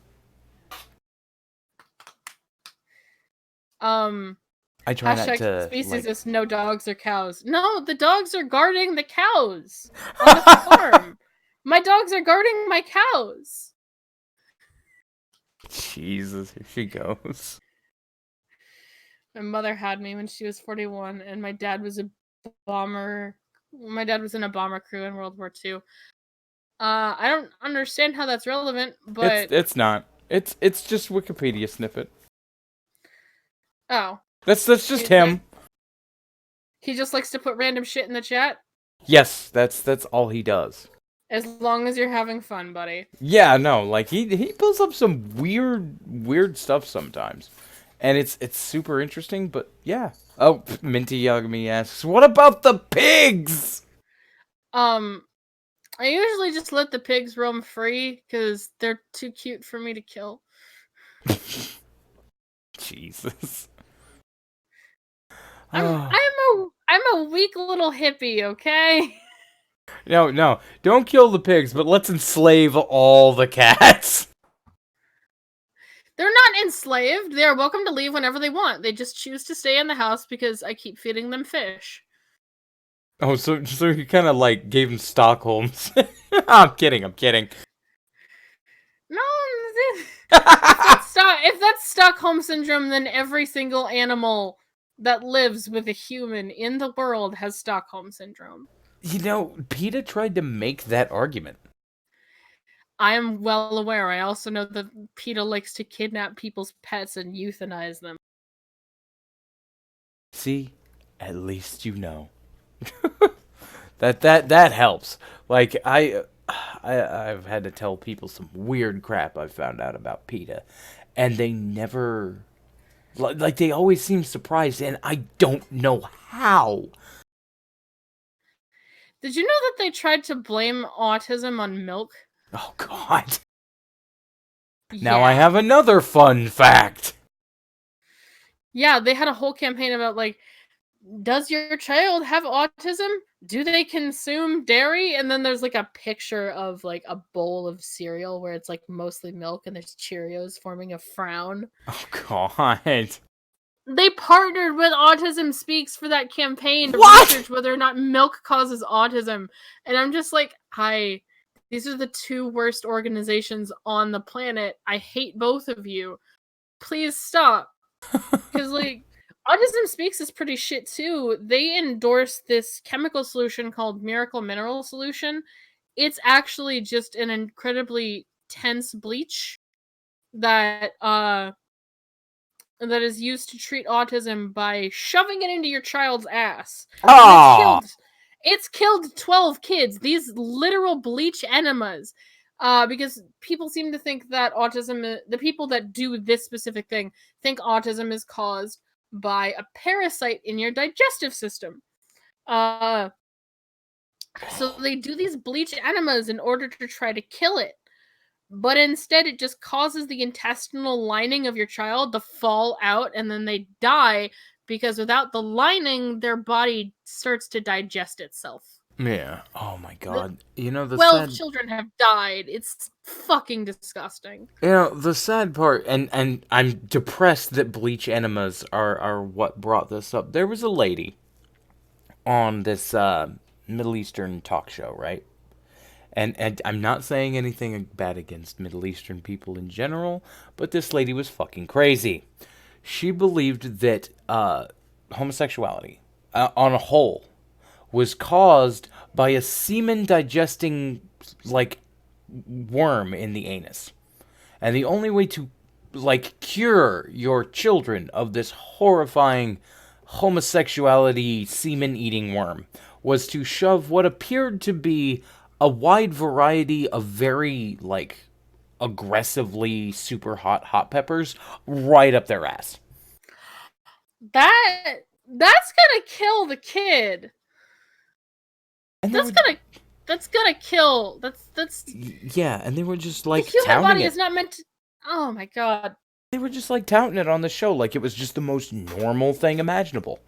Um, I try not hashtag to species like. is no dogs or cows. No, the dogs are guarding the cows on the farm. My dogs are guarding my cows. Jesus, here she goes. My mother had me when she was 41, and my dad was a bomber. My dad was in a bomber crew in World War II. I don't understand how that's relevant, but It's not. It's just Wikipedia snippet. oh, That's just is that him. he just likes to put random shit in the chat? Yes, that's all he does. As long as you're having fun, buddy. Yeah, no, like he pulls up some weird stuff sometimes, and it's super interesting. But yeah. Oh, Minty Yagami asks, "What about the pigs?" Um, I usually just let the pigs roam free because they're too cute for me to kill. Jesus. I'm Oh. I'm a weak little hippie, okay? No, don't kill the pigs, but let's enslave all the cats. They're not enslaved. They are welcome to leave whenever they want. They just choose to stay in the house because I keep feeding them fish. Oh, so you kind of like gave him Stockholm's. I'm kidding. I'm kidding. No, if that's Stockholm syndrome, then every single animal that lives with a human in the world has Stockholm syndrome. You know, PETA tried to make that argument. I am well aware. I also know that PETA likes to kidnap people's pets and euthanize them. See, at least you know. That helps. Like I've had to tell people some weird crap I've found out about PETA, and they never like they always seem surprised, and I don't know how. Did you know that they tried to blame autism on milk? Oh God. Now I Yeah. have another fun fact. Yeah, they had a whole campaign about like, does your child have autism? Do they consume dairy? And then there's like a picture of like a bowl of cereal where it's like mostly milk and there's Cheerios forming a frown. Oh God. They partnered with Autism Speaks for that campaign to What? research whether or not milk causes autism. And I'm just like, hi, these are the two worst organizations on the planet. I hate both of you. Please stop. Because, like, Autism Speaks is pretty shit too. They endorse this chemical solution called Miracle Mineral Solution. It's actually just an incredibly tense bleach that that is used to treat autism by shoving it into your child's ass. And Oh. it's killed 12 kids. These literal bleach enemas. Because people seem to think that the people that do this specific thing think autism is caused by a parasite in your digestive system. Uh, so they do these bleach enemas in order to try to kill it. But instead, it just causes the intestinal lining of your child to fall out and then they die because without the lining, their body starts to digest itself. Yeah. Oh my The God. You know the 12 sad. children have died. It's fucking disgusting. You know the sad part, and I'm depressed that bleach enemas are what brought this up. There was a lady on this Middle Eastern talk show, right? And I'm not saying anything bad against Middle Eastern people in general, but this lady was fucking crazy. She believed that homosexuality, on a whole, was caused by a semen digesting like worm in the anus. And the only way to like cure your children of this horrifying homosexuality semen eating worm was to shove what appeared to be a wide variety of very like aggressively super hot peppers right up their ass. That's gonna kill the kid. And they That's would, gonna kill. That's yeah, and they were just the like human touting body it. is not meant to. Oh my god. They were just like touting it on the show like it was just the most normal thing imaginable.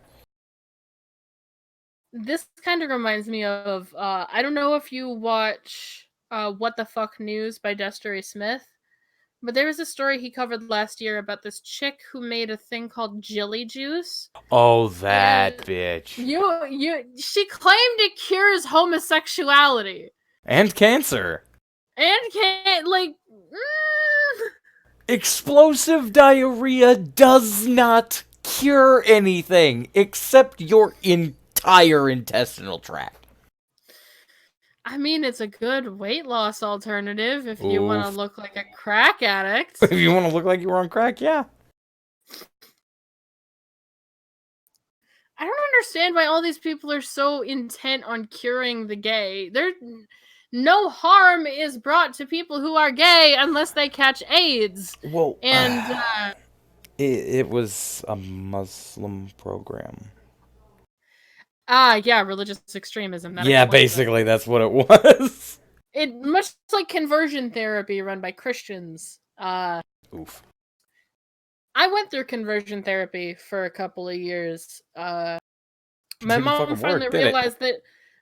This kind of reminds me of I don't know if you watch What the Fuck News by Desiree Smith, but there was a story he covered last year about this chick who made a thing called Jilly Juice. Oh, that And bitch. she claimed it cures homosexuality. And cancer. And can't like Explosive diarrhea does not cure anything except your entire intestinal tract. I mean, it's a good weight loss alternative if you want to Oof. look like a crack addict. If you want to look like you were on crack, yeah. I don't understand why all these people are so intent on curing the gay. No harm is brought to people who are gay unless they catch AIDS. Well, And it was a Muslim program. yeah, religious extremism. That Yeah, explains it. basically, that's what it was. It much like conversion therapy run by Christians. Oof. I went through conversion therapy for a couple of years. My Didn't mom fucking finally work, did it? realized that.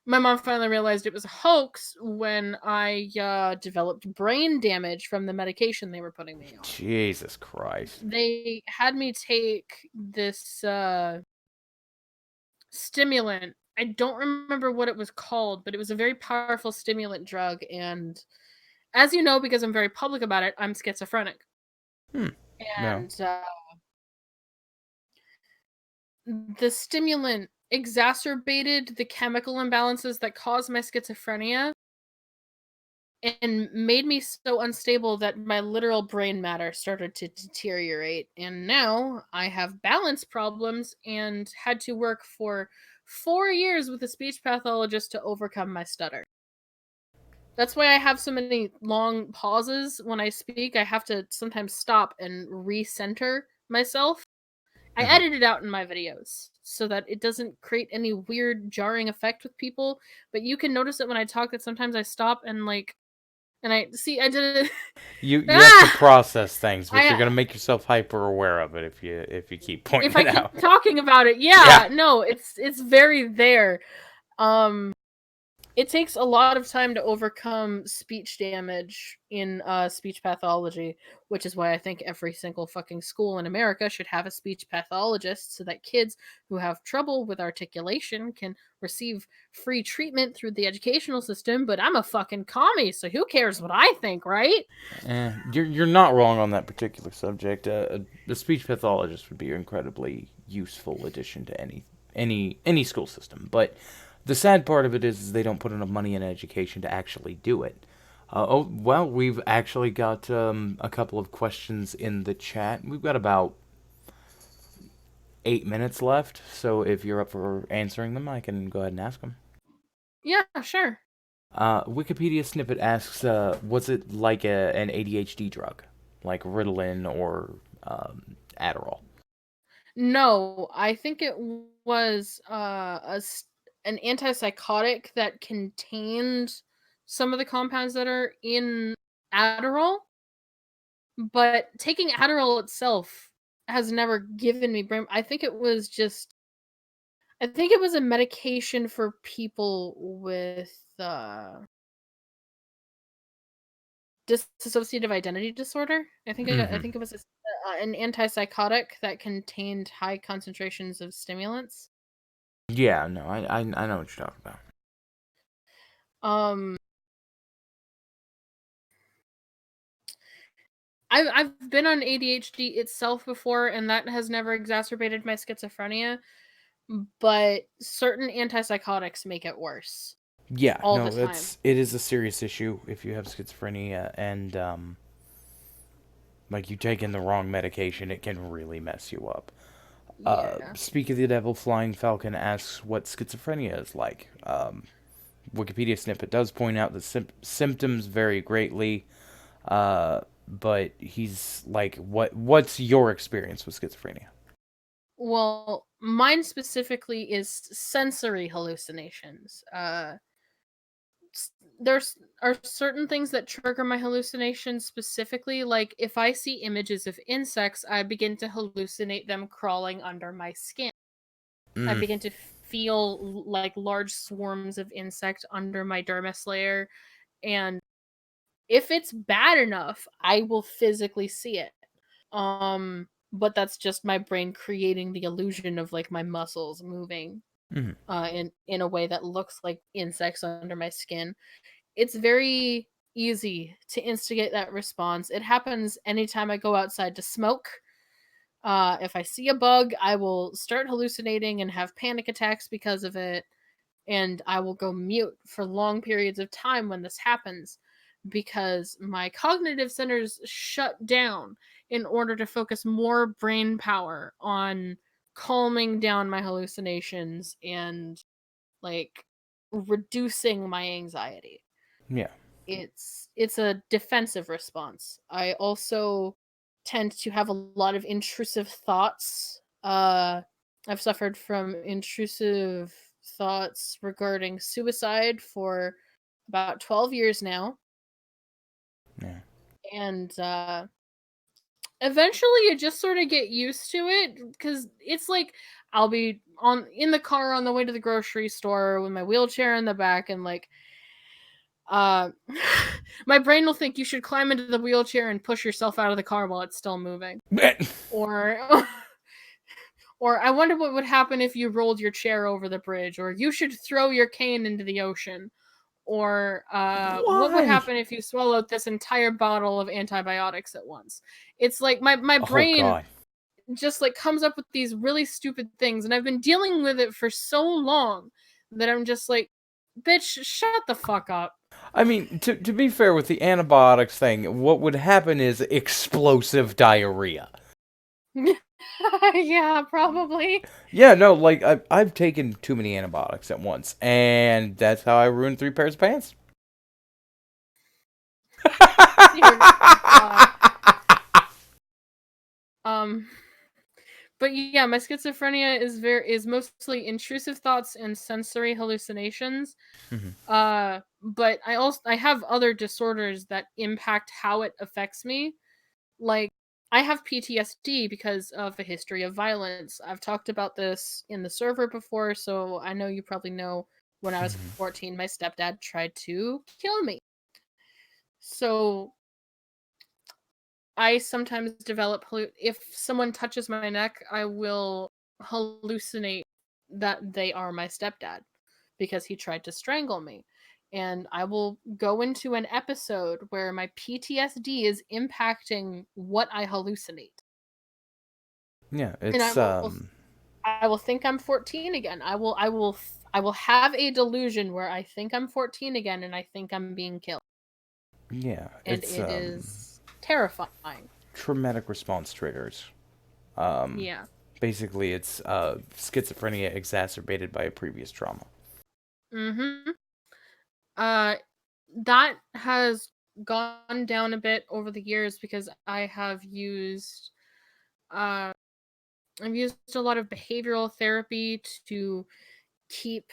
My mom finally realized it was a hoax when I developed brain damage from the medication they were putting me on. Jesus Christ. They had me take this stimulant. I don't remember what it was called, but it was a very powerful stimulant drug. And as you know, because I'm very public about it, I'm schizophrenic. No. And the stimulant exacerbated the chemical imbalances that caused my schizophrenia and made me so unstable that my literal brain matter started to deteriorate. And now I have balance problems and had to work for 4 years with a speech pathologist to overcome my stutter. That's why I have so many long pauses when I speak. I have to sometimes stop and recenter myself. I edit it out in my videos so that it doesn't create any weird jarring effect with people, but you can notice it when I talk that sometimes I stop and I did it. You have to process things, but I you're gonna make yourself hyper aware of it if you keep pointing if I it keep out. talking about it, yeah, no, it's very there. It takes a lot of time to overcome speech damage in speech pathology, which is why I think every single fucking school in America should have a speech pathologist so that kids who have trouble with articulation can receive free treatment through the educational system. But I'm a fucking commie, so who cares what I think, right? You're not wrong on that particular subject. A speech pathologist would be an incredibly useful addition to any school system, but the sad part of it is they don't put enough money in education to actually do it. Well, we've actually got a couple of questions in the chat. We've got about 8 minutes left, so if you're up for answering them, I can go ahead and ask them. Yeah, sure. Wikipedia snippet asks, was it like an ADHD drug, like Ritalin or Adderall? No, I think it was an antipsychotic that contained some of the compounds that are in Adderall, but taking Adderall itself has never given me brain. I think it was a medication for people with dissociative identity disorder. I think it was an antipsychotic that contained high concentrations of stimulants. Yeah, no, I know what you're talking about. Um I've been on ADHD itself before, and that has never exacerbated my schizophrenia, but certain antipsychotics make it worse Yeah, all the no, time. it is a serious issue if you have schizophrenia, and like you take in the wrong medication, it can really mess you up. Yeah. Speak of the devil, Flying Falcon asks what schizophrenia is like. Wikipedia snippet does point out that symptoms vary greatly, but he's like, What's your experience with schizophrenia? Well, mine specifically is sensory hallucinations. There's are certain things that trigger my hallucinations specifically. Like if I see images of insects, I begin to hallucinate them crawling under my skin. I Mm, begin to feel like large swarms of insect under my dermis layer, and if it's bad enough, I will physically see it. But that's just my brain creating the illusion of like my muscles moving mm, in a way that looks like insects under my skin. It's very easy to instigate that response. It happens anytime I go outside to smoke. If I see a bug, I will start hallucinating and have panic attacks because of it, and I will go mute for long periods of time when this happens because my cognitive centers shut down in order to focus more brain power on calming down my hallucinations and like reducing my anxiety. yeah. It's a defensive response. I also tend to have a lot of intrusive thoughts. I've suffered from intrusive thoughts regarding suicide for about 12 years now, Yeah. and eventually you just sort of get used to it because it's like I'll be on in the car on the way to the grocery store with my wheelchair in the back, and like uh my brain will think you should climb into the wheelchair and push yourself out of the car while it's still moving, or or I wonder what would happen if you rolled your chair over the bridge, or you should throw your cane into the ocean, or what would Why? happen if you swallowed this entire bottle of antibiotics at once. It's like my Oh brain God. just like comes up with these really stupid things, and I've been dealing with it for so long that I'm just like, bitch, shut the fuck up. I mean, to be fair with the antibiotics thing, what would happen is explosive diarrhea. Yeah, probably. Yeah, no, like I've taken too many antibiotics at once, and that's how I ruined 3 pairs of pants. Dear God. Um, but yeah, my schizophrenia is mostly intrusive thoughts and sensory hallucinations. Mhm. But I have other disorders that impact how it affects me. Like I have PTSD because of a history of violence. I've talked about this in the server before, so I know you probably know when I was Mhm. 14, my stepdad tried to kill me. So I sometimes develop if someone touches my neck, I will hallucinate that they are my stepdad because he tried to strangle me. And I will go into an episode where my PTSD is impacting what I hallucinate. Yeah, And it's I will think I'm 14 again. I will have a delusion where I think I'm 14 again and I think I'm being killed. yeah, And it's it is terrifying. traumatic response triggers. Um, Yeah. Basically, it's schizophrenia exacerbated by a previous trauma. Mhm. Uh that has gone down a bit over the years because uh I've used a lot of behavioral therapy to keep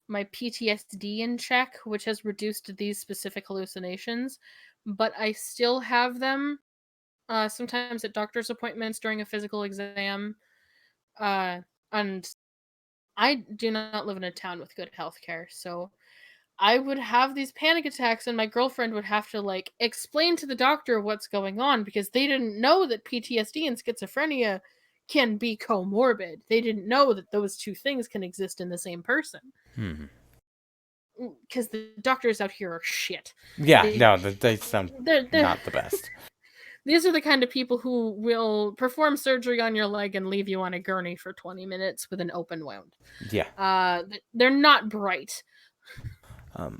my PTSD in check, which has reduced these specific hallucinations, but I still have them sometimes at doctor's appointments during a physical exam. And I do not live in a town with good healthcare, so I would have these panic attacks, and my girlfriend would have to like explain to the doctor what's going on because they didn't know that PTSD and schizophrenia can be comorbid. They didn't know that those two things can exist in the same person. Hmm. Because the doctors out here are shit. Yeah, They no, they sound they're not the best. These are the kind of people who will perform surgery on your leg and leave you on a gurney for 20 minutes with an open wound. Yeah. They're not bright.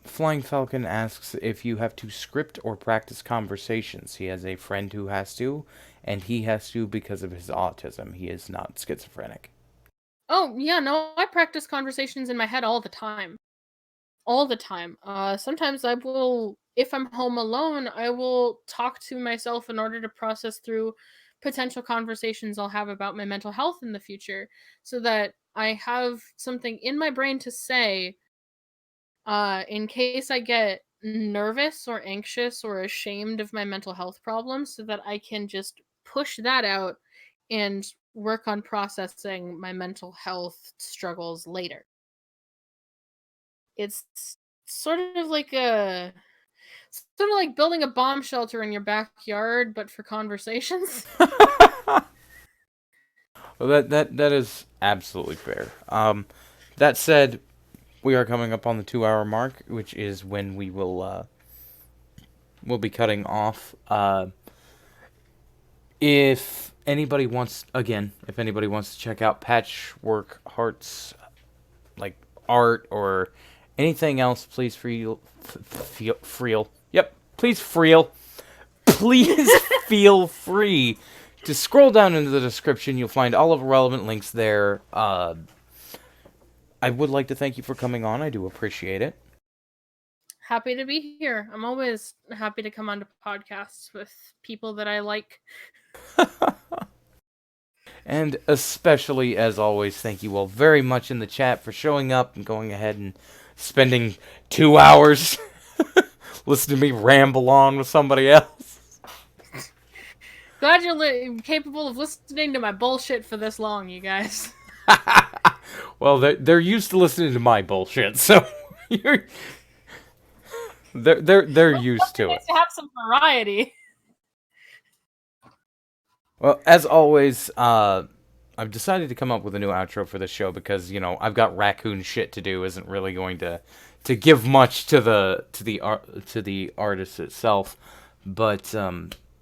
Flying Falcon asks if you have to script or practice conversations. He has a friend who has to, and he has to because of his autism. He is not schizophrenic. Oh, yeah, no, I practice conversations in my head all the time. All the time. Sometimes I will, if I'm home alone, I will talk to myself in order to process through potential conversations I'll have about my mental health in the future so that I have something in my brain to say in case I get nervous or anxious or ashamed of my mental health problems so that I can just push that out and work on processing my mental health struggles later. It's sort of like building a bomb shelter in your backyard but for conversations. Well, that is absolutely fair. That said, we are coming up on the 2 hour mark, which is when we'll be cutting off. If anybody wants to check out Patchwork Hearts, like art or anything else, please please feel free to scroll down into the description. You'll find all of the relevant links there. I would like to thank you for coming on. I do appreciate it. Happy to be here. I'm always happy to come on to podcasts with people that I like. And especially, as always, thank you all very much in the chat for showing up and going ahead and spending 2 hours listening to me ramble on with somebody else. Glad you're capable of listening to my bullshit for this long, you guys. Well, they're used to listening to my bullshit, so they're used to it. Nice to have some variety. Well, as always, I've decided to come up with a new outro for the show because I've got raccoon shit to do. Isn't really going to give much to the artist itself, but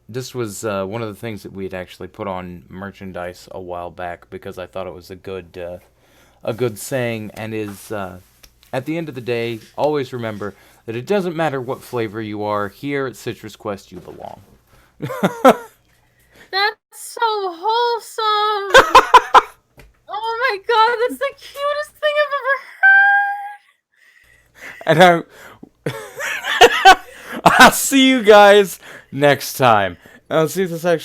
this was one of the things that we had actually put on merchandise a while back because I thought it was a good saying, and is at the end of the day, always remember that it doesn't matter what flavor you are. Here at Citrus Quest, you belong. That's so wholesome. Oh my god, that's the cutest thing I've ever heard. And I'll see you guys next time. I'll see if this actually